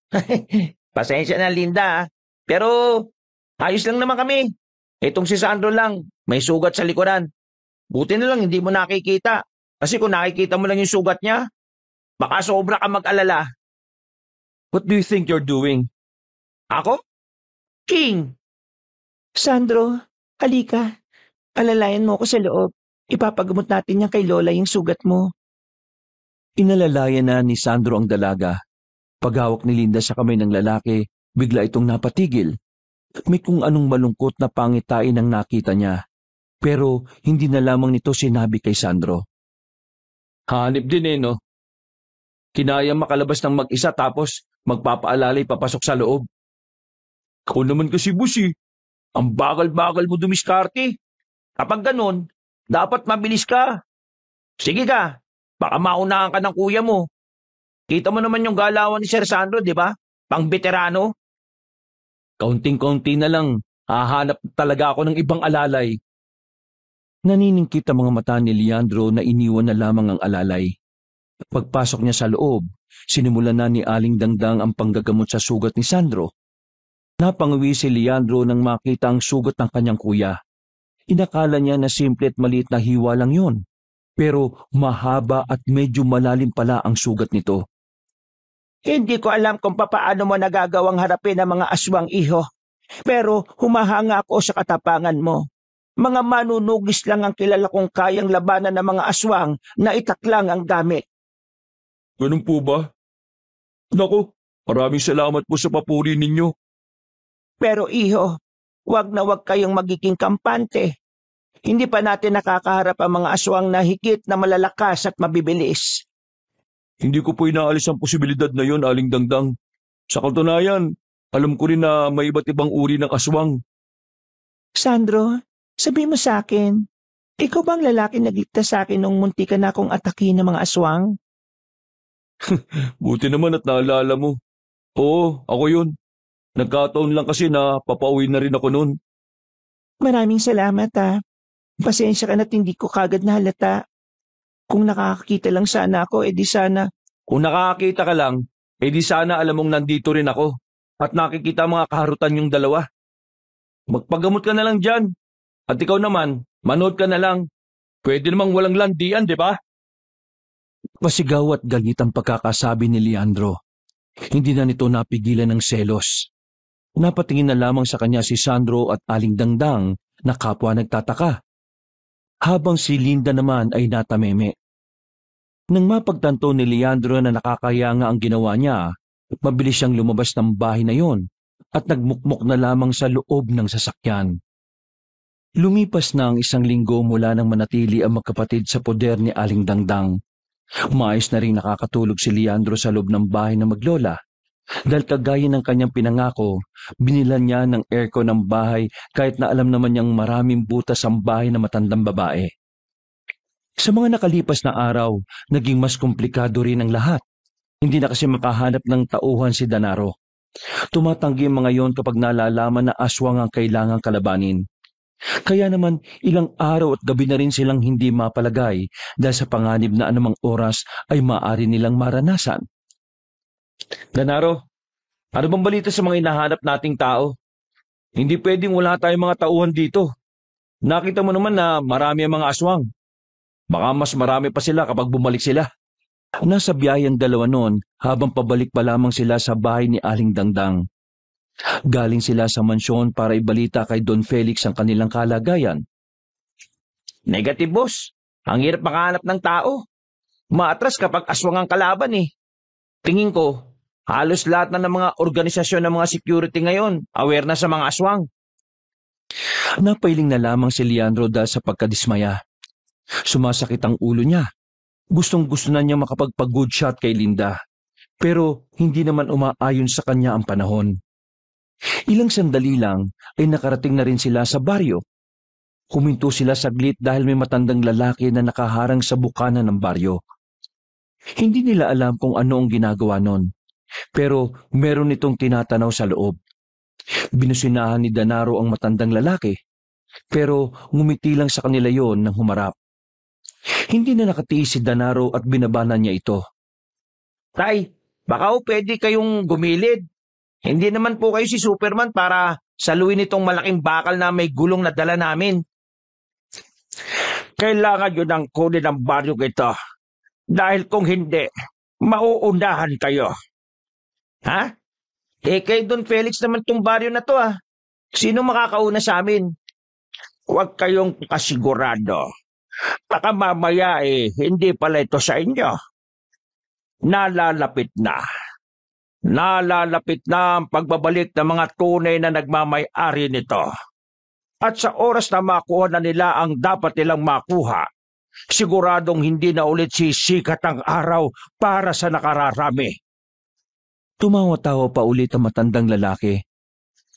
pasensya na Linda. Pero, ayos lang naman kami. Itong si Sandro lang, may sugat sa likuran. Buti na lang hindi mo nakikita. Kasi kung nakikita mo lang yung sugat niya, baka sobra ka mag-alala. What do you think you're doing? Ako? King! Sandro, halika. Alalayan mo ako sa loob. Ipapagamot natin yan kay Lola yung sugat mo. Inalalayan na ni Sandro ang dalaga. Paghawak ni Linda sa kamay ng lalaki, bigla itong napatigil. May kung anong malungkot na pangitain ang nakita niya. Pero hindi na lamang nito sinabi kay Sandro. Hanip din eh, no? Kinaya makalabas ng mag-isa tapos magpapaalalay papasok sa loob. Ako naman kasi busi. Ang bagal-bagal mo dumiskarte. Kapag ganun, dapat mabilis ka. Sige ka, baka maunahan ka ng kuya mo. Kita mo naman yung galawan ni Sir Sandro, di ba? Pang veterano. Kaunting-kaunti na lang, hahanap talaga ako ng ibang alalay. Naniningkit ang mga mata ni Leandro na iniwan na lamang ang alalay. Pagpasok niya sa loob, sinimulan na ni Aling Dangdang ang panggagamot sa sugat ni Sandro. Napangawi si Leandro nang makita ang sugat ng kanyang kuya. Inakala niya na simple at maliit na hiwa lang yon. Pero mahaba at medyo malalim pala ang sugat nito. Hindi ko alam kung papaano mo nagagawang harapin ang mga aswang, iho. Pero humahanga ako sa katapangan mo. Mga manunugis lang ang kilala kong kayang labanan ng mga aswang na itaklang ang gamit. Ganun po ba? Naku, maraming salamat po sa papuri ninyo. Pero iho, wag na wag kayong magiging kampante. Hindi pa natin nakakaharap ang mga aswang na higit na malalakas at mabibilis. Hindi ko po inaalis ang posibilidad na yon, Aling Dangdang. Sa katunayan, alam ko rin na may iba't ibang uri ng aswang. Sandro, sabi mo sa akin, ikaw bang lalaki nagligtas sa akin nung munti ka na akong atakin ng mga aswang? Buti naman at naalala mo. Oo, ako yun. Nagkataon lang kasi na papauwi na rin ako noon. Maraming salamat ha. Pasensya ka na't hindi ko kagad nahalata. Kung nakakakita lang sana ako, edi sana. Kung nakakakita ka lang, edi sana alam mong nandito rin ako at nakikita mga kaharutan yung dalawa. Magpagamot ka na lang dyan. At ikaw naman, manood ka na lang. Pwede namang walang landian, di ba? Pasigaw at galit ang pagkakasabi ni Leandro. Hindi na nito napigilan ng selos. Napatingin na lamang sa kanya si Sandro at Aling Dangdang na kapwa nagtataka. Habang si Linda naman ay natameme. Nang mapagtanto ni Leandro na nakakaya nga ang ginawa niya, mabilis siyang lumabas ng bahay na yon at nagmukmok na lamang sa loob ng sasakyan. Lumipas na ang 1 linggo mula nang manatili ang magkapatid sa poder ni Aling Dangdang. Maayos na rin nakakatulog si Leandro sa loob ng bahay ng maglola. Dahil kagaya ng kanyang pinangako, binilan niya ng aircon ng bahay kahit na alam naman niyang maraming butas ang bahay ng matandang babae. Sa mga nakalipas na araw, naging mas komplikado rin ang lahat. Hindi na kasi makahanap ng tauhan si Danaro. Tumatanggi ang mga yon kapag nalalaman na aswang ang kailangang kalabanin. Kaya naman ilang araw at gabi na rin silang hindi mapalagay dahil sa panganib na anumang oras ay maaari nilang maranasan. Danaro, ano bang balita sa mga hinahanap nating tao? Hindi pwedeng wala tayong mga tauhan dito. Nakita mo naman na marami ang mga aswang. Baka mas marami pa sila kapag bumalik sila. Nasa biyayang dalawa noon habang pabalik pa lamang sila sa bahay ni Aling Dangdang. Galing sila sa mansyon para ibalita kay Don Felix ang kanilang kalagayan. Negative, boss. Ang hirap makahanap ng tao. Maatras kapag aswang ang kalaban eh. Tingin ko, halos lahat na ng mga organisasyon ng mga security ngayon aware na sa mga aswang. Napailing na lamang si Leandro dahil sa pagkadismaya. Sumasakit ang ulo niya. Gustong-gusto na niya makapagpa-good shot kay Linda. Pero hindi naman umaayon sa kanya ang panahon. Ilang sandali lang ay nakarating na rin sila sa baryo. Huminto sila saglit dahil may matandang lalaki na nakaharang sa bukana ng baryo. Hindi nila alam kung ano ang ginagawa nun. Pero meron itong tinatanaw sa loob. Binusinahan ni Danaro ang matandang lalaki. Pero ngumiti lang sa kanila yon nang humarap. Hindi na nakatiis si Danaro at binabanan niya ito. Tay, baka pwede kayong gumilid. Hindi naman po kayo si Superman para saluin itong malaking bakal na may gulong na dala namin. Kailangan yun ang kunin ng baryo ito. Dahil kung hindi, mauunahan kayo. Ha? Kay Don Felix naman tong baryo na to ah. Sino makakauna sa amin? Huwag kayong kasigurado. Baka mamaya hindi pala ito sa inyo. Nalalapit na. Nalalapit na ang pagbabalik ng mga tunay na nagmamay-ari nito. At sa oras na makuha na nila ang dapat nilang makuha, siguradong hindi na ulit sisikat ang araw para sa nakararami. Tumawa-tawa pa ulit ang matandang lalaki.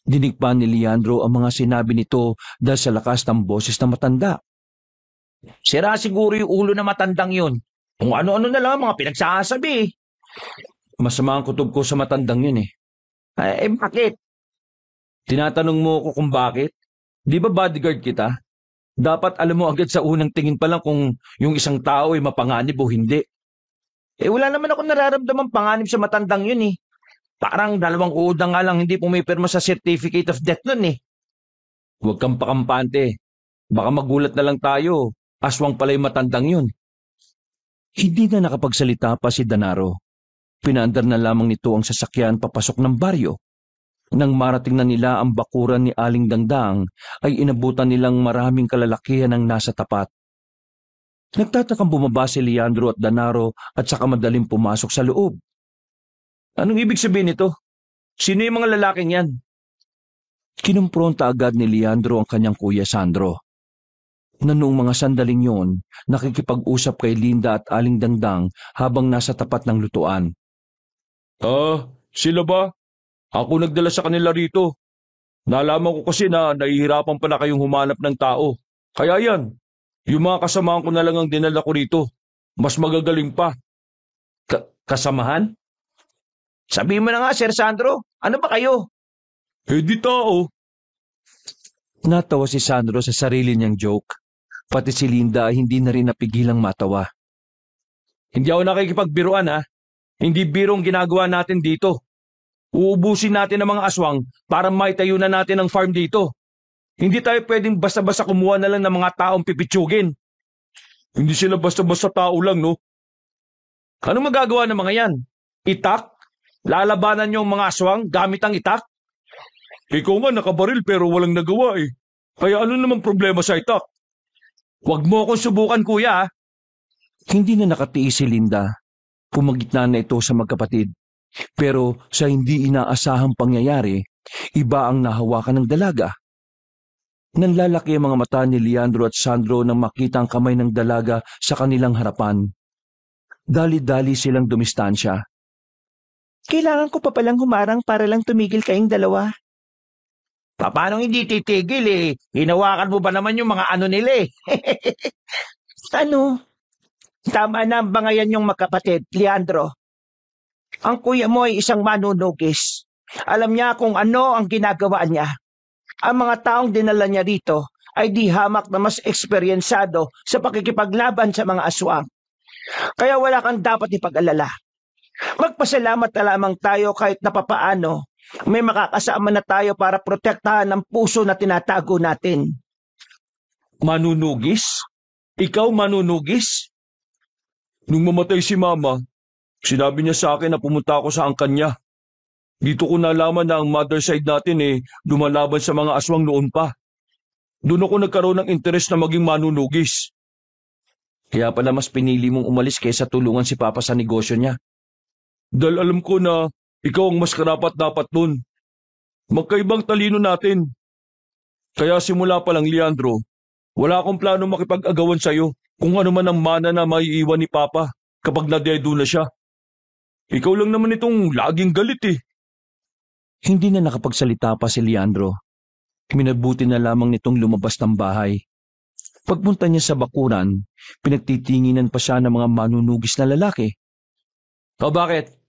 Dinig pa ni Leandro ang mga sinabi nito dahil sa lakas ng boses ng matanda. Sira siguro yung ulo na matandang yun. Kung ano-ano na lang ang mga pinagsasabi. Masama ang kutob ko sa matandang yun eh. Bakit? Tinatanong mo ko kung bakit? Di ba bodyguard kita? Dapat alam mo agad sa unang tingin pa lang kung yung isang tao ay mapanganib o hindi. Wala naman ako nararamdamang panganib sa matandang yun eh. Parang 2 udang nga lang hindi pumipirma sa certificate of death nun eh. Huwag kang pakampante. Baka magulat na lang tayo. Aswang pala yung matandang yun. Hindi na nakapagsalita pa si Danaro. Pinaandar na lamang nito ang sasakyan papasok ng baryo. Nang marating na nila ang bakuran ni Aling Dangdang, ay inabutan nilang maraming kalalakihan ang nasa tapat. Nagtatakang bumaba si Leandro at Danaro at saka madaling pumasok sa loob. Anong ibig sabihin nito? Sino yung mga lalaking yan? Kinumpronta agad ni Leandro ang kanyang kuya Sandro. Na noong mga sandaling yon, nakikipag-usap kay Linda at Aling Dangdang habang nasa tapat ng lutuan. Sila ba? Ako nagdala sa kanila rito. Nalaman ko kasi na nahihirapan pala kayong humanap ng tao. Kaya yan, yung mga kasamahan ko na lang ang dinala ko rito. Mas magagaling pa. Kasamahan? Sabihin mo na nga, Sir Sandro. Ano ba kayo? Di tao. Natawa si Sandro sa sarili niyang joke. Pati si Linda ay hindi na rin napigilang matawa. Hindi ako nakikipagbiruan ha. Hindi birong ginagawa natin dito. Uubusin natin ang mga aswang para maitayo na natin ang farm dito. Hindi tayo pwedeng basta-basta kumuha na lang ng mga taong pipitsugin. Hindi sila basta-basta tao lang, no? Ano magagawa ng mga yan? Itak? Lalabanan niyo ang mga aswang gamit ang itak? Ikaw nga nakabaril pero walang nagawa eh. Kaya ano namang problema sa itak? Huwag mo akong subukan, kuya. Hindi na nakatiis si Linda. Pumagitna na ito sa magkapatid. Pero sa hindi inaasahang pangyayari, iba ang nahawakan ng dalaga. Nanlalaki ang mga mata ni Leandro at Sandro nang makita ang kamay ng dalaga sa kanilang harapan. Dali-dali silang dumistansya. Kailangan ko pa palang humarang para lang tumigil kayong dalawa. Paano hindi titigil eh? Hinawakan mo ba naman yung mga ano nila eh? Ano? Tama na ang bangayan yung magkapatid, Leandro. Ang kuya mo ay isang manunugis. Alam niya kung ano ang ginagawa niya. Ang mga taong dinala niya rito ay di hamak na mas eksperyensado sa pakikipaglaban sa mga aswang. Kaya wala kang dapat ipag-alala. Magpasalamat na lamang tayo kahit napapaano. May makakasama na tayo para protektahan ang puso na tinatago natin. Manunugis? Ikaw manunugis? Nung mamatay si Mama, sinabi niya sa akin na pumunta ako sa angkan niya. Dito ko nalaman na ang mother side natin lumalaban sa mga aswang noon pa. Doon ako nagkaroon ng interes na maging manunugis. Kaya pala mas pinili mong umalis kaysa tulungan si Papa sa negosyo niya. Dahil alam ko na ikaw ang mas karapat-dapat nun. Magkaibang talino natin. Kaya simula pa lang, Leandro, wala akong plano makipag-agawan sa'yo kung ano man ang mana na maiiwan ni Papa kapag nadedo na siya. Ikaw lang naman itong laging galit eh. Hindi na nakapagsalita pa si Leandro. Minabuti na lamang nitong lumabas ng bahay. Pagpunta niya sa bakuran, pinagtitinginan pa siya ng mga manunugis na lalaki. O bakit?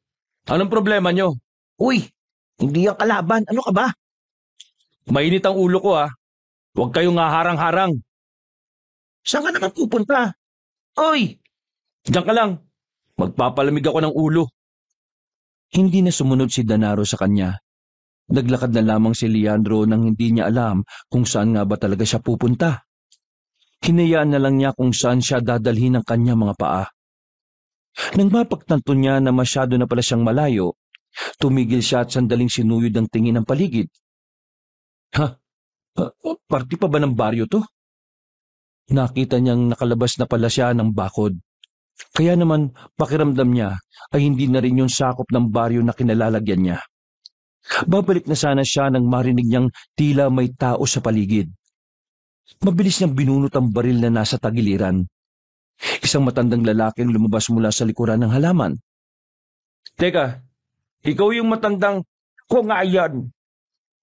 Anong problema nyo? Uy, hindi ang kalaban. Ano ka ba? Mainit ang ulo ko ha. Huwag kayong haharang-harang. Saan ka naman pupunta? Uy! Diyan ka lang. Magpapalamig ako ng ulo. Hindi na sumunod si Danaro sa kanya. Naglakad na lamang si Leandro nang hindi niya alam kung saan nga ba talaga siya pupunta. Hinayaan na lang niya kung saan siya dadalhin ng kanya mga paa. Nang mapagtanto niya na masyado na pala siyang malayo, tumigil siya at sandaling sinuyod ang tingin ng paligid. Party pa ba ng baryo to? Nakita niyang nakalabas na pala siya ng bakod. Kaya naman pakiramdam niya ay hindi na rin yung sakop ng baryo na kinalalagyan niya. Babalik na sana siya nang marinig niyang tila may tao sa paligid. Mabilis niyang binunot ang baril na nasa tagiliran. Isang matandang lalaki ang lumabas mula sa likuran ng halaman. Teka, ikaw yung matandang... Kung nga yan,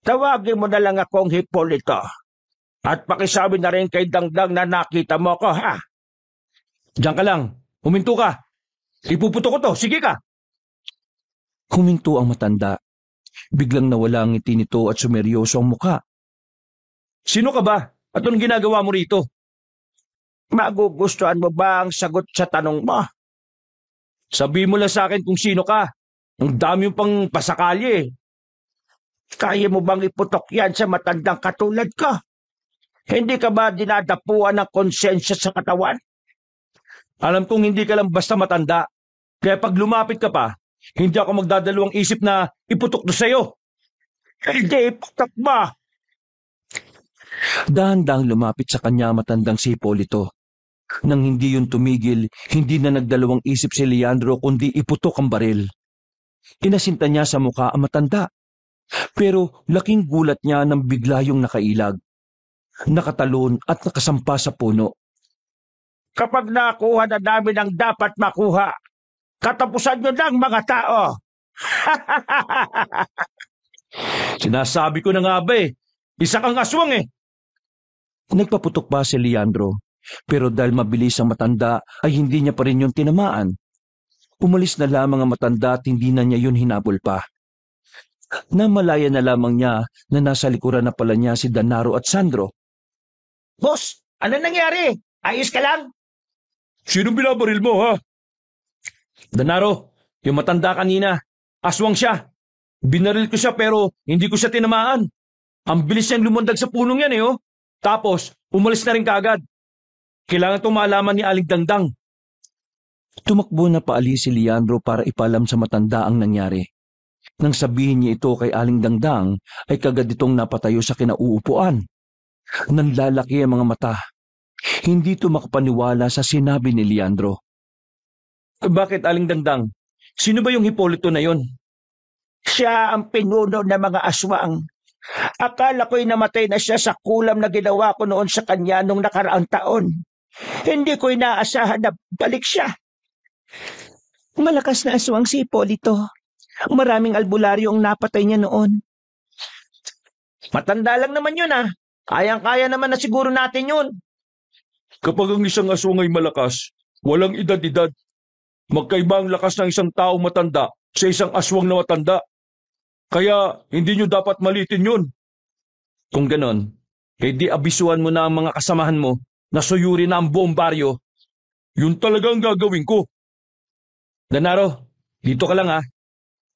tawagin mo na lang akong Hipolito. At pakisabi na rin kay Dangdang na nakita mo ko, ha? Diyan ka lang. Huminto ka. Ipuputo ko to. Sige ka. Huminto ang matanda. Biglang nawala ang ngiti nito at sumeryoso ang muka. Sino ka ba? At anong ginagawa mo rito? Magugustuhan mo ba ang sagot sa tanong mo? Sabi mo lang sa akin kung sino ka. Ang dami yung pang pasakali eh. Kaya mo bang iputok yan sa matandang katulad ko? Hindi ka ba dinadapuan ng konsensya sa katawan? Alam kong hindi ka lang basta matanda. Kaya pag lumapit ka pa, hindi ako magdadalawang isip na iputok to sa'yo. Hindi iputok mo! Dahan-dahang lumapit sa kanya matandang si Hipolito. Nang hindi yun tumigil, hindi na nagdalawang isip si Leandro kundi iputok ang baril. Inasinta niya sa mukha ang matanda. Pero laking gulat niya nang bigla yung nakailag. Nakatalon at nakasampa sa puno. Kapag nakuha na namin ang dapat makuha, katapusan nyo lang mga tao! Sinasabi ko na nga ba eh. Isa kang aswang eh. Nagpaputok pa si Leandro, pero dahil mabilis ang matanda ay hindi niya pa rin yung tinamaan. Umalis na lamang ang matanda at hindi na niya yun hinabol pa. Namalaya na lamang niya na nasa likuran na pala niya si Danaro at Sandro. Boss, ano nangyari? Ayos ka lang? Sino binabaril mo ha? Danaro, yung matanda kanina. Aswang siya. Binaril ko siya pero hindi ko siya tinamaan. Ang bilis niyang lumundag sa punong yan eh oh. Tapos, umalis na rin kaagad. Kailangan itong malaman ni Aling Dangdang. Tumakbo na paalis si Leandro para ipalam sa matanda ang nangyari. Nang sabihin niya ito kay Aling Dangdang, ay kagad itong napatayo sa kinauupuan. Nanlalaki ang mga mata. Hindi ito makapaniwala sa sinabi ni Leandro. Bakit Aling Dangdang? Sino ba yung Hipolito na yon? Siya ang pinuno ng mga aswang. Akala ko'y namatay na siya sa kulam na ginawa ko noon sa kanya nung nakaraang taon. Hindi ko inaasahan na balik siya. Malakas na aswang si Hipolito. Maraming albularyo ang napatay niya noon. Matanda lang naman yun ah. Kayang-kaya naman na siguro natin yun. Kapag ang isang aswang ay malakas, walang edad-edad. Magkaiba ang lakas ng isang tao matanda sa isang aswang na matanda. Kaya hindi nyo dapat malitin yun. Kung ganon, di abisuhan mo na ang mga kasamahan mo na suyuri na ang buong baryo. Yun talaga ang gagawin ko. Danaro, dito ka lang ha.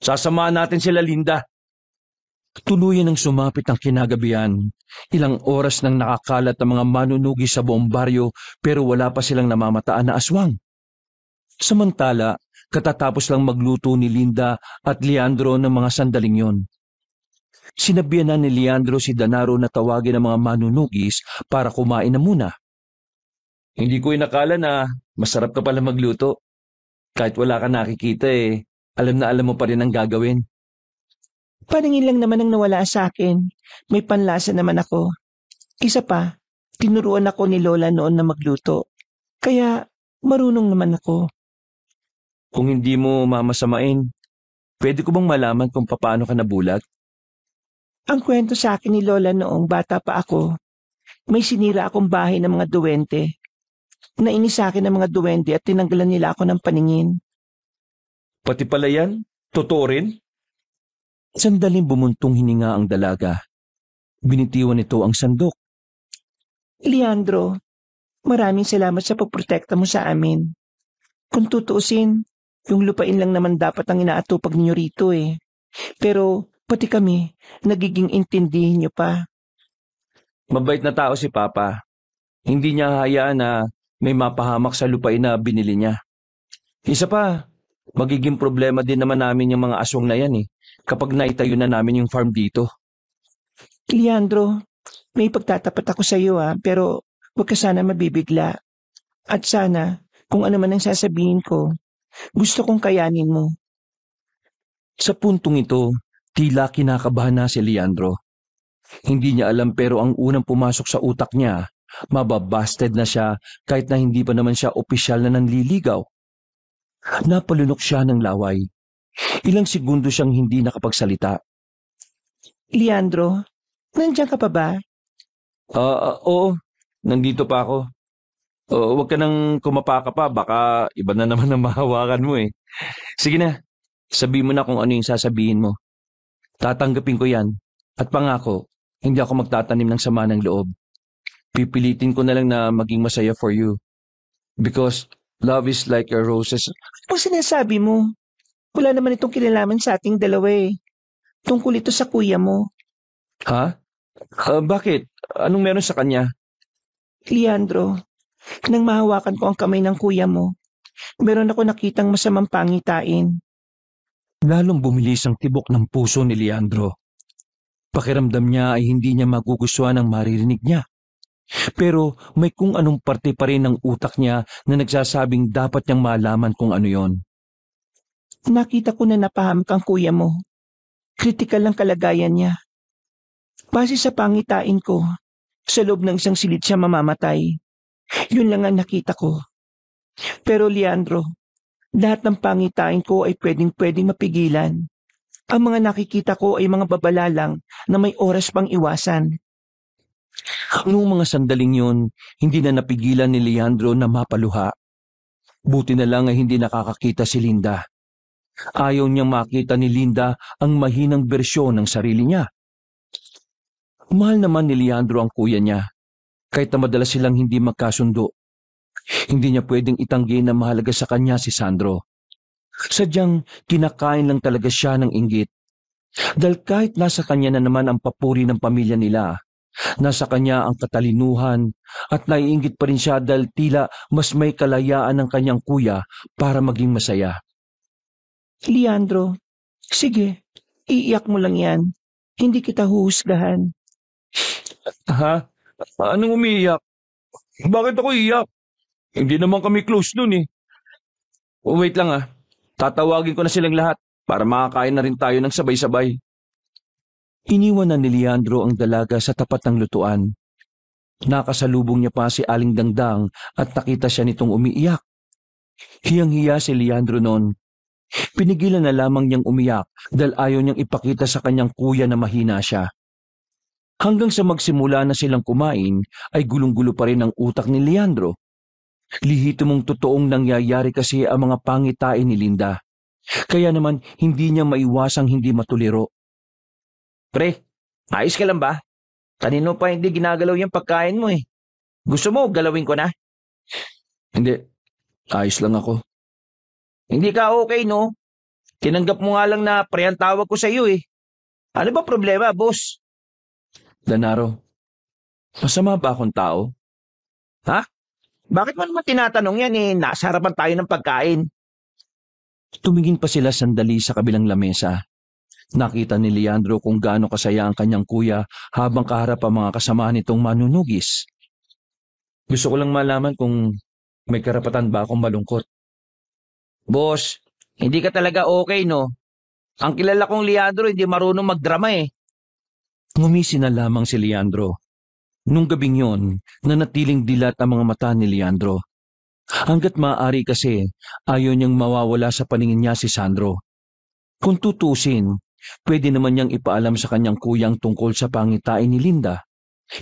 Sasamahan natin sila Linda. Tuluyan ang sumapit ang kinagabihan. Ilang oras nang nakakalat ang mga manunugi sa buong baryo pero wala pa silang namamataan na aswang. Samantala, katatapos lang magluto ni Linda at Leandro ng mga sandaling yon. Sinabihan na ni Leandro si Danaro na tawagin ang mga manunugis para kumain na muna. Hindi ko inakala na masarap ka pala magluto. Kahit wala ka nakikita alam na alam mo pa rin ang gagawin. Paningin lang naman ang nawala sa akin. May panlasa naman ako. Isa pa, tinuruan ako ni Lola noon na magluto. Kaya marunong naman ako. Kung hindi mo mamasamain, pwede ko bang malaman kung paano ka nabulag? Ang kwento sa akin ni Lola noong bata pa ako, may sinira akong bahay ng mga duwende. Nainis sa akin ng mga duwende at tinanggalan nila ako ng paningin. Pati pala yan? Totoo rin? Sandaling bumuntong hininga ang dalaga. Binitiwan nito ang sandok. Leandro, maraming salamat sa pagprotekta mo sa amin. Kung tutuusin, yung lupain lang naman dapat ang inaatupag ninyo rito Pero pati kami, nagiging intindihin nyo pa. Mabait na tao si Papa. Hindi niya hayaan na may mapahamak sa lupain na binili niya. Isa pa, magiging problema din naman namin yung mga aswang na yan kapag naitayo na namin yung farm dito. Leandro, may pagtatapat ako sa iyo pero huwag ka sana mabibigla. At sana, kung ano man ang sasabihin ko, gusto kong kayanin mo. Sa puntong ito, tila kinakabahan na si Leandro. Hindi niya alam pero ang unang pumasok sa utak niya, mababasted na siya kahit na hindi pa naman siya opisyal na nanliligaw. Napalunok siya ng laway. Ilang segundo siyang hindi nakapagsalita. Leandro, nandiyan ka pa ba? Oo, nandito pa ako. Huwag ka nang kumapaka pa, baka iba na naman ang mahawakan mo Sige na, sabihin mo na kung ano yung sasabihin mo. Tatanggapin ko yan, at pangako, hindi ako magtatanim ng sama ng loob. Pipilitin ko na lang na maging masaya for you. Because love is like your roses. Ano sinasabi mo? Wala naman itong kinalaman sa ating dalawa Tungkol ito sa kuya mo. Ha? Bakit? Anong meron sa kanya? Leandro, nang mahawakan ko ang kamay ng kuya mo, meron ako nakitang masamang pangitain. Lalong bumilis ang tibok ng puso ni Leandro. Pakiramdam niya ay hindi niya magugustuhan ang maririnig niya. Pero may kung anong parte pa rin ng utak niya na nagsasabing dapat niyang malaman kung ano yon. Nakita ko na napahamak ang kuya mo. Kritikal ang kalagayan niya. Base sa pangitain ko, sa loob ng isang silid siya mamamatay. Yun lang ang nakita ko. Pero Leandro, lahat ng pangitain ko ay pwedeng mapigilan. Ang mga nakikita ko ay mga babala lang na may oras pang iwasan. Noong mga sandaling yun, hindi na napigilan ni Leandro na mapaluha. Buti na lang ay hindi nakakakita si Linda. Ayaw niyang makita ni Linda ang mahinang bersyon ng sarili niya. Mahal naman ni Leandro ang kuya niya, kahit na madalas silang hindi magkasundo. Hindi niya pwedeng itanggi na mahalaga sa kanya si Sandro. Sadyang kinakain lang talaga siya ng inggit. Dahil kahit nasa kanya na naman ang papuri ng pamilya nila, nasa kanya ang katalinuhan at naiinggit pa rin siya dahil tila mas may kalayaan ng kanyang kuya para maging masaya. Leandro, sige, iiyak mo lang yan. Hindi kita huhusgahan. Ha? Anong umiiyak? Bakit ako iiyak? Hindi naman kami close nun Wait lang tatawagin ko na silang lahat para makakain na rin tayo ng sabay-sabay. Iniwan na ni Leandro ang dalaga sa tapat ng lutuan. Nakasalubong niya pa si Aling Dangdang at nakita siya nitong umiiyak. Hiyang-hiya si Leandro noon. Pinigilan na lamang niyang umiyak dahil ayaw niyang ipakita sa kanyang kuya na mahina siya. Hanggang sa magsimula na silang kumain ay gulong-gulo pa rin ang utak ni Leandro. Lihitimong totoong nangyayari kasi ang mga pangitain ni Linda. Kaya naman hindi niya maiwasang hindi matuliro. Pre, ayos ka lang ba? Kanino pa hindi ginagalaw yung pagkain mo eh. Gusto mo, galawin ko na? Hindi, ayos lang ako. Hindi ka okay, no? Tinanggap mo nga lang na pre ang tawag ko sa iyo eh. Ano ba problema, boss? Danaro, masama ba akong tao? Ha? Bakit mo naman tinatanong yan eh? Nasa harapan tayo ng pagkain. Tumingin pa sila sandali sa kabilang lamesa. Nakita ni Leandro kung gaano kasaya ang kanyang kuya habang kaharap ang mga kasama nitong manunugis. Gusto ko lang malaman kung may karapatan ba akong malungkot. Boss, hindi ka talaga okay, no? Ang kilala kong Leandro hindi marunong magdrama eh. Ngumisi na lamang si Leandro. Nung gabing yon, nanatiling dilat ang mga mata ni Leandro. Hanggat maaari kasi, ayaw niyang mawawala sa paningin niya si Sandro. Kung tutusin, pwede naman niyang ipaalam sa kanyang kuyang tungkol sa pangitain ni Linda.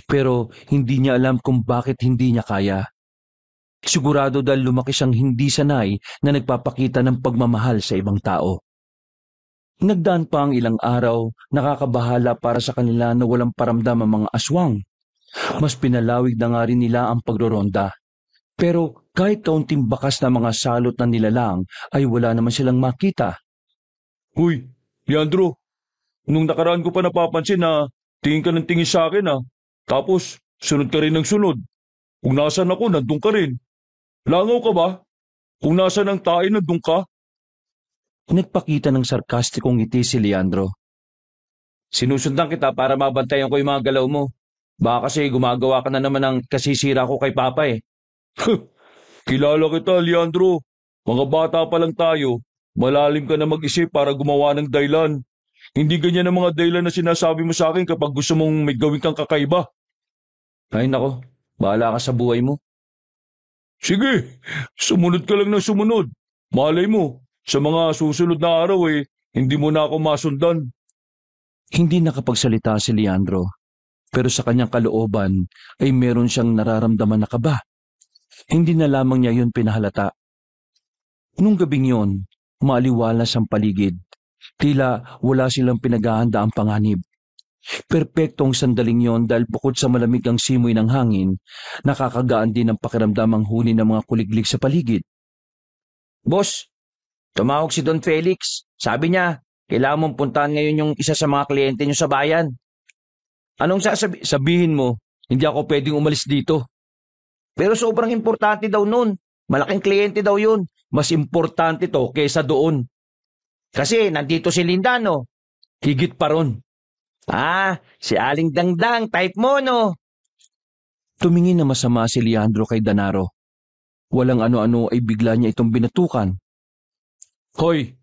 Pero hindi niya alam kung bakit hindi niya kaya. Sigurado dahil lumaki siyang hindi sanay na nagpapakita ng pagmamahal sa ibang tao. Nagdaan pa ang ilang araw, nakakabahala para sa kanila na walang paramdam ang mga aswang. Mas pinalawig na nga rin nila ang pagroronda. Pero kahit kaunting bakas na mga salot na nilalang ay wala naman silang makita. Uy, Leandro, nung nakaraan ko pa napapansin na tingin ka ng tingin sa akin ah. Tapos, sunod ka rin ng sunod. Kung nasan ako, nandun ka rin. Langaw ka ba? Kung nasan ang tae, nandun ka? Nagpakita ng sarkastikong ngiti si Leandro. Sinusundan kita para mabantayan ko yung mga galaw mo. Baka kasi gumagawa ka na naman ng kasisira ko kay Papa eh. Kilala kita, Leandro. Mga bata pa lang tayo. Malalim ka na mag-isip para gumawa ng dahilan. Hindi ganyan ang mga dahilan na sinasabi mo sa akin kapag gusto mong may gawin kang kakaiba. Ay nako, bahala ka sa buhay mo. Sige, sumunod ka lang ng sumunod. Malay mo, sa mga susunod na araw hindi mo na ako masundan. Hindi nakapagsalita si Leandro, pero sa kanyang kalooban ay meron siyang nararamdaman na kaba. Hindi na lamang niya yun pinahalata. Nung gabing yon, maaliwalas ang paligid. Tila wala silang pinaghahanda ang panganib. Perpektong sandaling yon dahil bukod sa malamig ang simoy ng hangin, nakakagaan din ang pakiramdam ang huni ng mga kuliglig sa paligid. Boss, tumawag si Don Felix. Sabi niya, kailangan mong puntahan ngayon yung isa sa mga kliyente niyo sa bayan. Anong Sabihin mo, hindi ako pwedeng umalis dito. Pero sobrang importante daw nun. Malaking kliyente daw yun. Mas importante to kaysa doon. Kasi nandito si Linda, no? Higit pa ron. Ah, si Aling Dangdang, type mo, no? Tumingin na masama si Leandro kay Danaro. Walang ano-ano ay bigla niya itong binatukan. Hoy,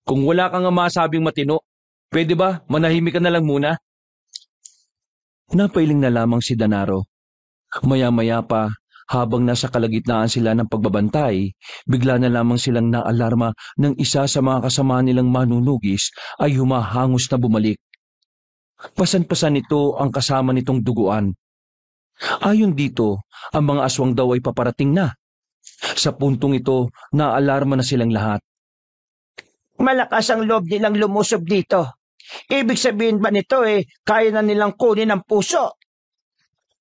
kung wala kang masabing matino, pwede ba manahimik ka na lang muna? Napailing na lamang si Danaro. Maya-maya pa, habang nasa kalagitnaan sila ng pagbabantay, bigla na lamang silang naalarma ng isa sa mga kasama nilang manunugis ay humahangos na bumalik. Pasan-pasan nito ang kasama nitong duguan. Ayon dito, ang mga aswang daw ay paparating na. Sa puntong ito, naalarma na silang lahat. Malakas ang loob nilang lumusob dito. Ibig sabihin ba nito kaya na nilang kunin ang puso?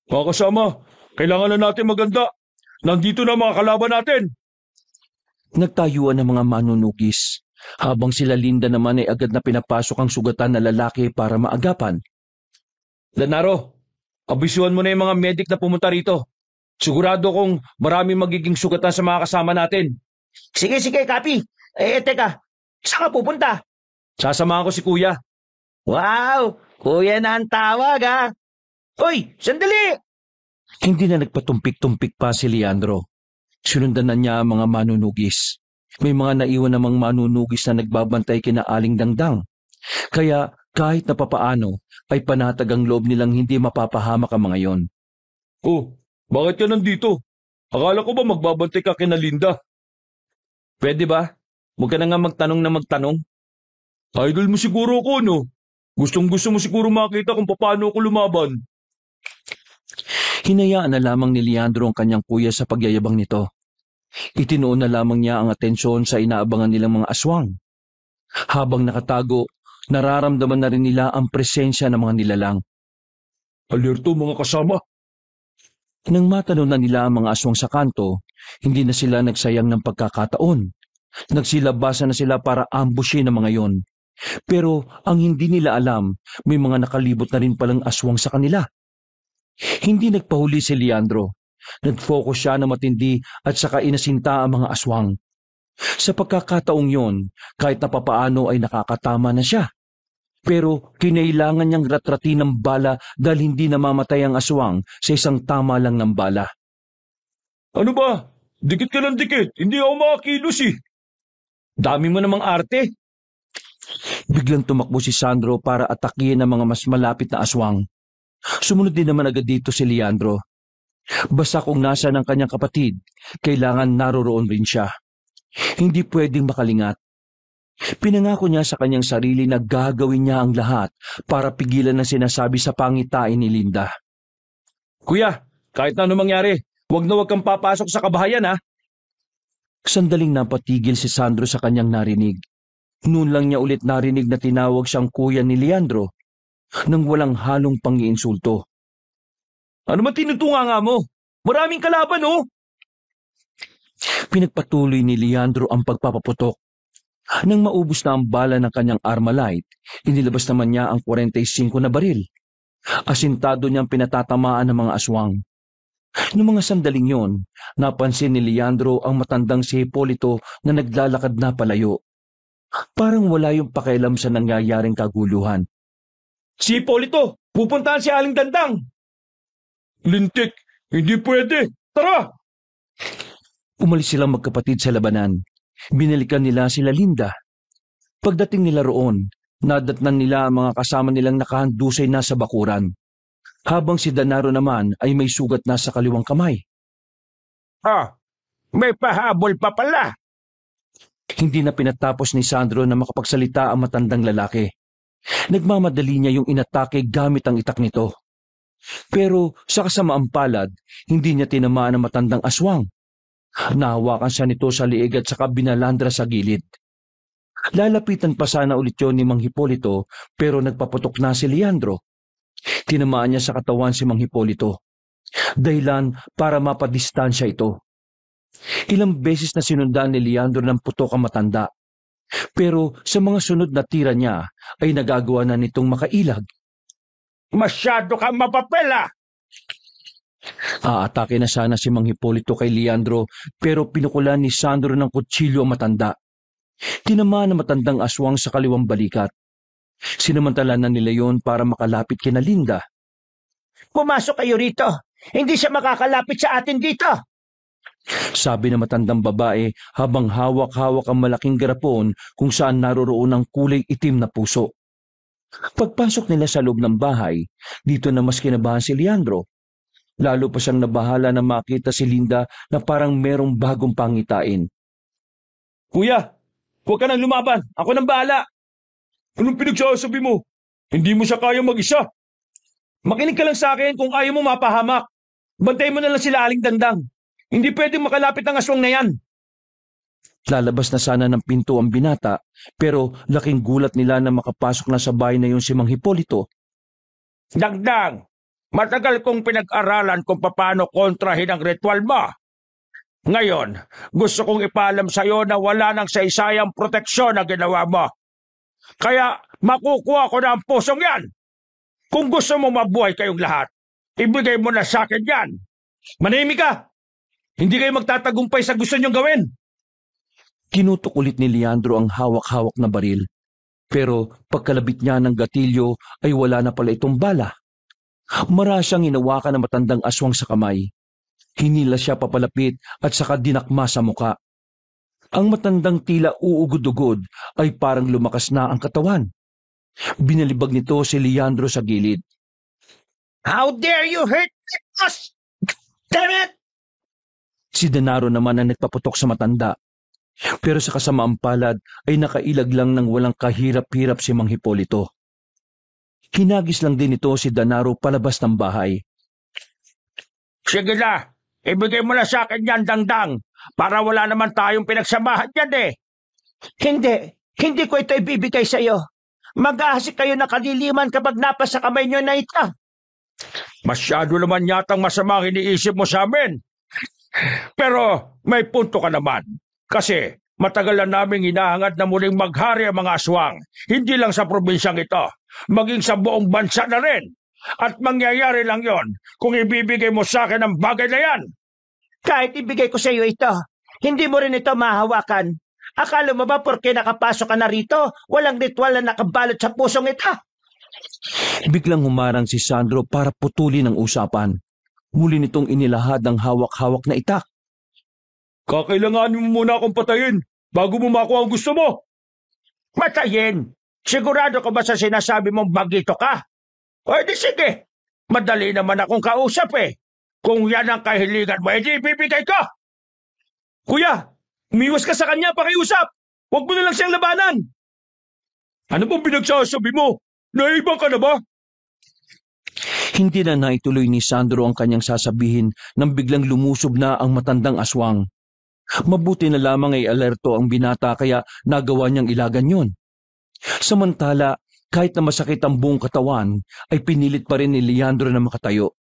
Mga kasama, kailangan na natin maganda. Nandito na mga kalaban natin. Nagtayuan ng mga manunugis. Habang sila Linda naman ay agad na pinapasok ang sugatan na lalaki para maagapan. Danaro, abisuhan mo na yung mga medic na pumunta rito. Sigurado kong marami magiging sugatan sa mga kasama natin. Sige, Kapi. Teka, saan ka pupunta? Sasamahan ko si Kuya. Wow, Kuya na ang tawag ha. Hoy, sandali! Hindi na nagpatumpik-tumpik pa si Leandro. Sinundan na niya ang mga manunugis. May mga naiwan namang manunugis na nagbabantay kina Aling Dangdang. Kaya Kahit na papaano ay panatag ang loob nilang hindi mapapahamak ang mga yon. Oh, bakit ka nandito? Akala ko ba magbabantay ka kina Linda? Pwede ba? Huwag ka na nga magtanong na magtanong. Idol mo siguro ako, no? Gustong-gusto mo siguro makita kung paano ako lumaban. Hinayaan na lamang ni Leandro ang kanyang kuya sa pagyayabang nito. Itinuon na lamang niya ang atensyon sa inaabangan nilang mga aswang. Habang nakatago, nararamdaman na rin nila ang presensya ng mga nilalang. Alerto mga kasama. Nang matanong na nila ang mga aswang sa kanto, hindi na sila nagsayang ng pagkakataon. Nagsilabasan na sila para ambushin ang mga yon. Pero ang hindi nila alam, may mga nakalibot na rin palang aswang sa kanila. Hindi nagpahuli si Leandro. Nag-focus siya na matindi at saka inasinta ang mga aswang. Sa pagkakataong yon, kahit na papaano ay nakakatama na siya. Pero kinailangan niyang ratratin ng bala dahil hindi namamatay ang aswang sa isang tama lang ng bala. Ano ba? Dikit ka ng dikit. Hindi ako makakilos eh. Dami mo namang arte. Biglang tumakbo si Sandro para atakihin ang mga mas malapit na aswang. Sumunod din naman agad dito si Leandro. Basta kung nasa ng kanyang kapatid, kailangan naroroon rin siya. Hindi pwedeng makalingat. Pinangako niya sa kanyang sarili na gagawin niya ang lahat para pigilan ang sinasabi sa pangitain ni Linda. Kuya, kahit na ano mangyari, huwag kang papasok sa kabahayan ha. Sandaling napatigil si Sandro sa kanyang narinig. Noon lang niya ulit narinig na tinawag siyang kuya ni Leandro nang walang halong pangiinsulto. Ano man tinutunga nga mo? Maraming kalaban oh! Pinagpatuloy ni Leandro ang pagpapaputok. Nang maubos na ang bala ng kanyang Armalite, inilabas naman niya ang 45 na baril. Asintado niyang pinatatamaan ng mga aswang. Noong mga sandaling yon, napansin ni Leandro ang matandang si Hipolito na naglalakad na palayo. Parang wala yung pakialam sa nangyayaring kaguluhan. Si Hipolito, pupuntahan si Aling Dandang! Lintik, hindi pwede. Tara! Umalis silang magkapatid sa labanan. Binalikan nila sila Linda. Pagdating nila roon, nadatnan nila ang mga kasama nilang nakahandusay na sa bakuran. Habang si Danaro naman ay may sugat na sa kaliwang kamay. May pahabol pa pala. Hindi na pinatapos ni Sandro na makapagsalita ang matandang lalaki. Nagmamadali niya yung inatake gamit ang itak nito. Pero sa kasamaang palad, hindi niya tinamaan ang matandang aswang. Nahawakan siya nito sa liig at saka binalandra sa gilid. Lalapitan pa sana ulit yun ni Mang Hipolito pero nagpaputok na si Leandro. Tinamaan niya sa katawan si Mang Hipolito. Dahilan para mapadistansya ito. Ilang beses na sinundan ni Leandro ng putok ang matanda. Pero sa mga sunod na tira niya ay nagagawa na nitong makailag. Masyado kang mapapela! Aatake na sana si Mang Hipolito kay Leandro pero pinukulan ni Sandro ng kutsilyo ang matanda. Tinamaan ng matandang aswang sa kaliwang balikat. Sinamantala na nila yon para makalapit kina Linda. Pumasok kayo rito. Hindi siya makakalapit sa atin dito. Sabi ng matandang babae habang hawak-hawak ang malaking garapon kung saan naroroon ang kulay itim na puso. Pagpasok nila sa loob ng bahay, dito na mas kinabahan si Leandro. Lalo pa siyang nabahala na makita si Linda na parang merong bagong pangitain. Kuya, huwag ka nang lumaban. Ako nang bahala. Anong pinagsasabi mo? Hindi mo siya kaya mag-isa. Makinig ka lang sa akin kung ayaw mo mapahamak. Bantayin mo na lang sila Aling Dandang. Hindi pwedeng makalapit ang aswang na yan. Lalabas na sana ng pinto ang binata pero laking gulat nila na makapasok na sa bahay na yun si Mang Hipolito. Dagdang, matagal kong pinag-aralan kung paano kontrahin ang ritual mo. Ngayon, gusto kong ipaalam sa iyo na wala nang saysayang proteksyon na ginawa mo. Kaya makukuha ko na ang pusong yan. Kung gusto mo mabuhay kayong lahat, ibigay mo na sa akin yan. Manahimik ka! Hindi kayo magtatagumpay sa gusto niyong gawin. Kinutok ulit ni Leandro ang hawak-hawak na baril. Pero pagkalabit niya ng gatilyo ay wala na pala itong bala. Marasyang hinawakan ng matandang aswang sa kamay. Hinila siya papalapit at saka dinakma sa muka. Ang matandang tila uugod-ugod ay parang lumakas na ang katawan. Binalibag nito si Leandro sa gilid. How dare you hurt my boss? Damn it! Si Denaro naman ang nagpaputok sa matanda. Pero sa kasamaang palad ay nakailag lang ng walang kahirap-hirap si Mang Hipolito. Hinagis lang din ito si Denaro palabas ng bahay. Sige na, ibigay mo na sa akin yan, Dangdang, para wala naman tayong pinagsamahan yan eh. Hindi ko ito ibibigay sa iyo. Mag-aasik kayo na kaliliman kapag napasa kamay nyo na ito. Masyado naman yatang masama ang iniisip mo sa amin. Pero may punto ka naman. Kasi matagal na naming hinahangad na muling maghari ang mga aswang. Hindi lang sa probinsyang ito, maging sa buong bansa na rin. At mangyayari lang yon kung ibibigay mo sa akin ang bagay na yan. Kahit ibigay ko sa iyo ito, hindi mo rin ito mahawakan. Akala mo ba porke nakapasok ka na rito, walang ritual na nakabalot sa pusong ito? Biglang humarang si Sandro para putulin ang usapan. Muli nitong inilahad ang hawak-hawak na itak. Kakailanganin mo muna akong patayin bago mo makuha ang gusto mo. Matayin? Sigurado ka ba sa sinasabi mong bagito ka? O di sige, madali naman akong kausap eh. Kung yan ang kahiligan mo, edi ibibigay ko. Kuya, umiwas ka sa kanya pakiusap. Huwag mo na lang siyang labanan. Ano bang pinagsasabi mo? Naibang ka na ba? Hindi na naituloy ni Sandro ang kanyang sasabihin nang biglang lumusob na ang matandang aswang. Mabuti na lamang ay alerto ang binata kaya nagawa niyang ilagan yon. Samantala, kahit na masakit ang buong katawan, ay pinilit pa rin ni Leandro na makatayo.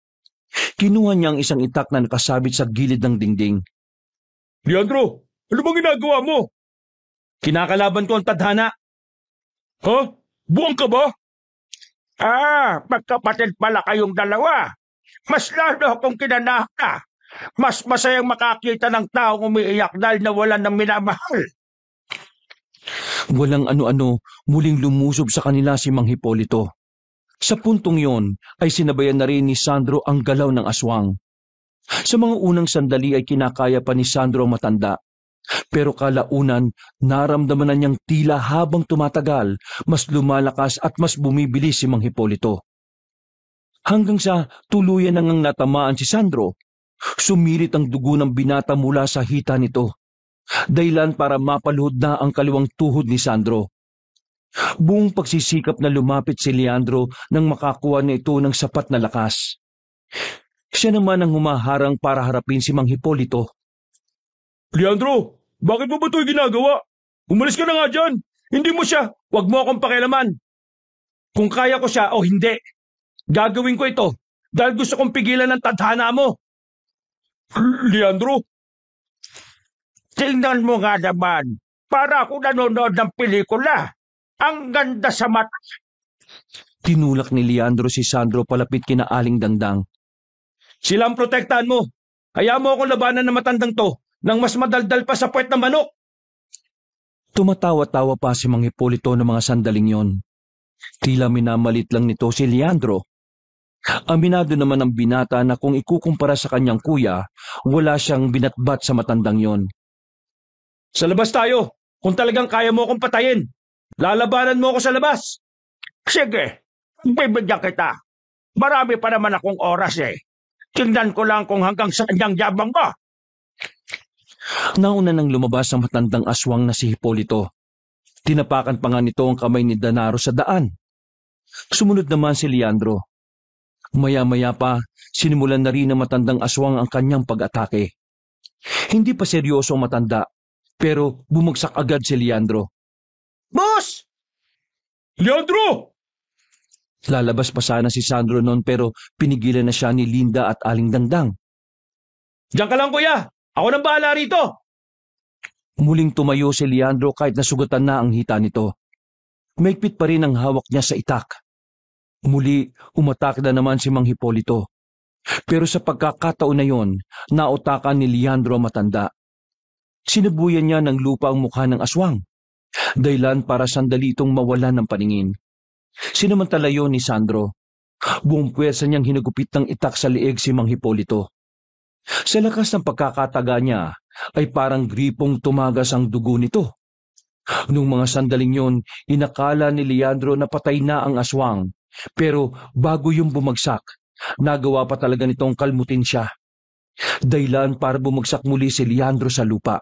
Kinuha niya ang isang itak na nakasabit sa gilid ng dingding. Leandro, ano bang ginagawa mo? Kinakalaban ko ang tadhana. Ha? Buwang ka ba? Magkapatid pala kayong dalawa. Mas lalo akong kinanaka. Mas masayang makakita ng taong umiiyak dahil nawalan ng minamahal. Walang ano-ano, muling lumusob sa kanila si Mang Hipolito. Sa puntong yon ay sinabayan na rin ni Sandro ang galaw ng aswang. Sa mga unang sandali ay kinakaya pa ni Sandro ang matanda. Pero kalaunan, naramdaman na niyang tila habang tumatagal, mas lumalakas at mas bumibilis si Mang Hipolito. Hanggang sa tuluyan nang natamaan si Sandro, sumirit ang dugo ng binata mula sa hita nito. Dahilan para mapaluhod na ang kaliwang tuhod ni Sandro. Buong pagsisikap na lumapit si Leandro nang makakuha na ito ng sapat na lakas. Siya naman ang humaharang para harapin si Mang Hipolito. Leandro, bakit mo ba ito'y ginagawa? Umalis ka na nga dyan. Hindi mo siya. Huwag mo akong pakialaman. Kung kaya ko siya o hindi, gagawin ko ito dahil gusto kong pigilan ang tadhana mo. Leandro? Tingnan mo nga naman, para ako nanonood ng pelikula. Ang ganda sa mata. Tinulak ni Leandro si Sandro palapit kina Aling Dangdang. Sila ang protektahan mo. Kaya mo akong labanan ng matandang to nang mas madaldal pa sa puwet ng manok. Tumatawa-tawa pa si Mang Hipolito ng mga sandaling yon. Tila minamalit lang nito si Leandro. Aminado naman ang binata na kung ikukumpara sa kanyang kuya, wala siyang binatbat sa matandang yon. Sa labas tayo. Kung talagang kaya mo akong patayin, lalabanan mo ako sa labas. Sige, bibigyan kita. Marami pa naman akong oras eh. Tingnan ko lang kung hanggang saan niyang yabang mo. Nauna nang lumabas ang matandang aswang na si Hipolito. Tinapakan pa nga nito ang kamay ni Denaro sa daan. Sumunod naman si Leandro. Maya-maya pa, sinimulan na rin ng matandang aswang ang kanyang pag-atake. Hindi pa seryoso ang matanda, pero bumagsak agad si Leandro. Boss! Leandro! Lalabas pa sana si Sandro noon pero pinigilan na siya ni Linda at Aling Dangdang. Diyan ka lang kuya! Ako nang bahala rito! Muling tumayo si Leandro kahit nasugatan na ang hita nito. Maigpit pa rin ang hawak niya sa itak. Muli, umatak na naman si Mang Hipolito. Pero sa pagkakataon na yon, nautakan ni Leandro ang matanda. Sinabuyan niya ng lupa ang mukha ng aswang. Dahilan para sandali itong mawalan ng paningin. Sinamantala yon ni Sandro. Buong puwersa niyang hinagupit ng itak sa lieg si Mang Hipolito. Sa lakas ng pagkakataga niya, ay parang gripong tumagas ang dugo nito. Nung mga sandaling yon, inakala ni Leandro na patay na ang aswang. Pero bago yung bumagsak, nagawa pa talaga nitong kalmutin siya. Dahilan para bumagsak muli si Leandro sa lupa.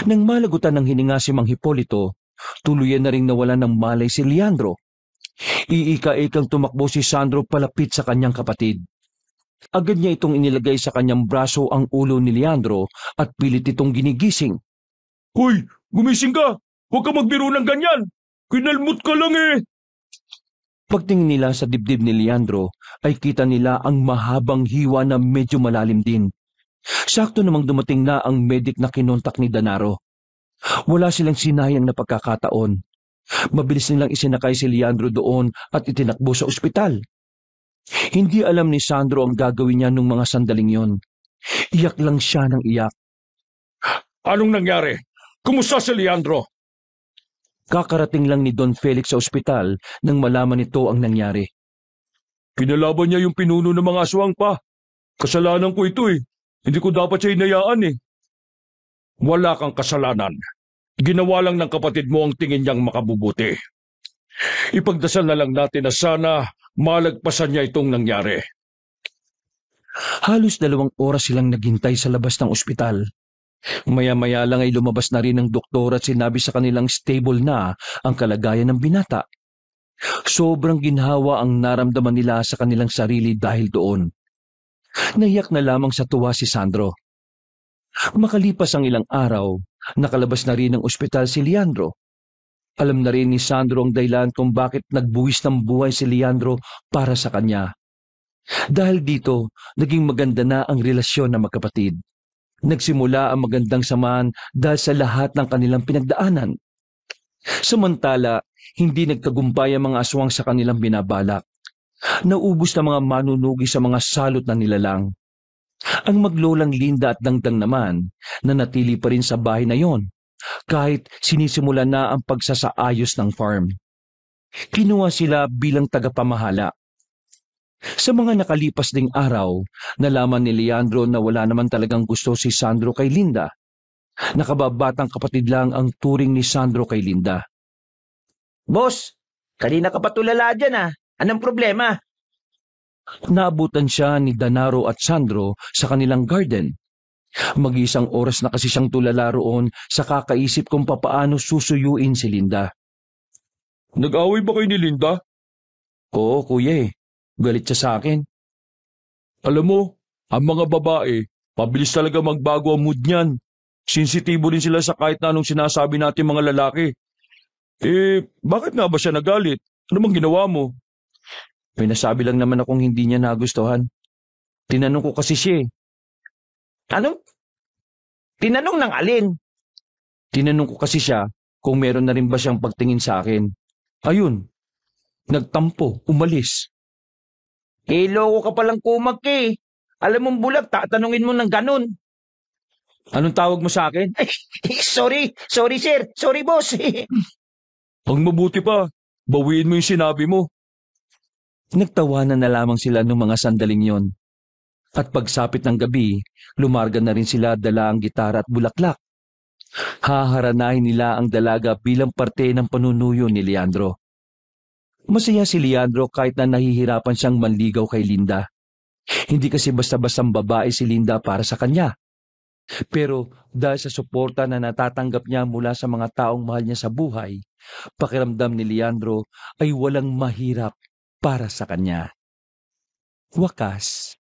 Nang malagutan ng hininga si Mang Hipolito, tuluyan na ring nawala ng malay si Leandro. Iika-ikang tumakbo si Sandro palapit sa kanyang kapatid. Agad niya itong inilagay sa kanyang braso ang ulo ni Leandro at pilit itong ginigising. Hoy, gumising ka! Huwag ka magbiro ng ganyan! Kinalmot ka lang eh! Pagtingin nila sa dibdib ni Leandro, ay kita nila ang mahabang hiwa na medyo malalim din. Sakto namang dumating na ang medik na kinontak ni Danaro. Wala silang sinayang na pagkakataon. Mabilis nilang isinakay si Leandro doon at itinakbo sa ospital. Hindi alam ni Sandro ang gagawin niya nung mga sandaling yon. Iyak lang siya ng iyak. Anong nangyari? Kumusta si Leandro? Kakarating lang ni Don Felix sa ospital nang malaman nito ang nangyari. Kinalaban niya yung pinuno ng mga aswang pa. Kasalanan ko ito eh. Hindi ko dapat siya hinayaan eh. Wala kang kasalanan. Ginawa lang ng kapatid mo ang tingin niyang makabubuti. Ipagdasal na lang natin na sana malagpasan niya itong nangyari. Halos 2 oras silang naghintay sa labas ng ospital. Maya-maya lang ay lumabas na rin ang doktor at sinabi sa kanilang stable na ang kalagayan ng binata. Sobrang ginhawa ang naramdaman nila sa kanilang sarili dahil doon. Naiyak na lamang sa tuwa si Sandro. Makalipas ang ilang araw, nakalabas na rin ng ospital si Leandro. Alam na rin ni Sandro ang dahilan kung bakit nagbuwis ng buhay si Leandro para sa kanya. Dahil dito, naging maganda na ang relasyon ng magkapatid. Nagsimula ang magandang samahan dahil sa lahat ng kanilang pinagdaanan. Samantala, hindi nagtagumpay ang mga aswang sa kanilang binabalak. Naubos na mga manunugi sa mga salot na nilalang. Ang maglolang Linda at Dangdang naman, nanatili pa rin sa bahay na yon, kahit sinisimula na ang pagsasaayos ng farm. Kinuha sila bilang tagapamahala. Sa mga nakalipas ding araw, nalaman ni Leandro na wala naman talagang gusto si Sandro kay Linda. Nakababatang kapatid lang ang turing ni Sandro kay Linda. Boss, kanina ka pa tulala dyan ah. Anong problema? Naabutan siya ni Danaro at Sandro sa kanilang garden. Mag-isang oras na kasi siyang tulala roon sa kakaisip kung papaano susuyuin si Linda. Nag-away ba kayo ni Linda? Oo, kuya eh. Galit siya sa akin. Alam mo, ang mga babae, pabilis talaga magbago ang mood niyan. Sensitibo rin sila sa kahit na anong sinasabi natin mga lalaki. Bakit nga ba siya nagalit? Ano bang ginawa mo? May nasabi lang naman akong hindi niya nagustuhan. Tinanong ko kasi siya eh. Anong? Tinanong ng alin? Tinanong ko kasi siya kung meron na rin ba siyang pagtingin sa akin. Ayun, nagtampo, umalis. Loko ka palang kumag eh. Alam mong bulag, tatanungin mo ng ganun. Anong tawag mo sa akin? Sorry sir, sorry boss. Ang mabuti pa, bawiin mo yung sinabi mo. Nagtawanan na lamang sila ng mga sandaling yon. At pagsapit ng gabi, lumarga na rin sila dala ang gitara at bulaklak. Haharanahin nila ang dalaga bilang parte ng panunuyo ni Leandro. Masaya si Leandro kahit na nahihirapan siyang manligaw kay Linda. Hindi kasi basta-bastang babae si Linda para sa kanya. Pero dahil sa suporta na natatanggap niya mula sa mga taong mahal niya sa buhay, pakiramdam ni Leandro ay walang mahirap para sa kanya. Wakas.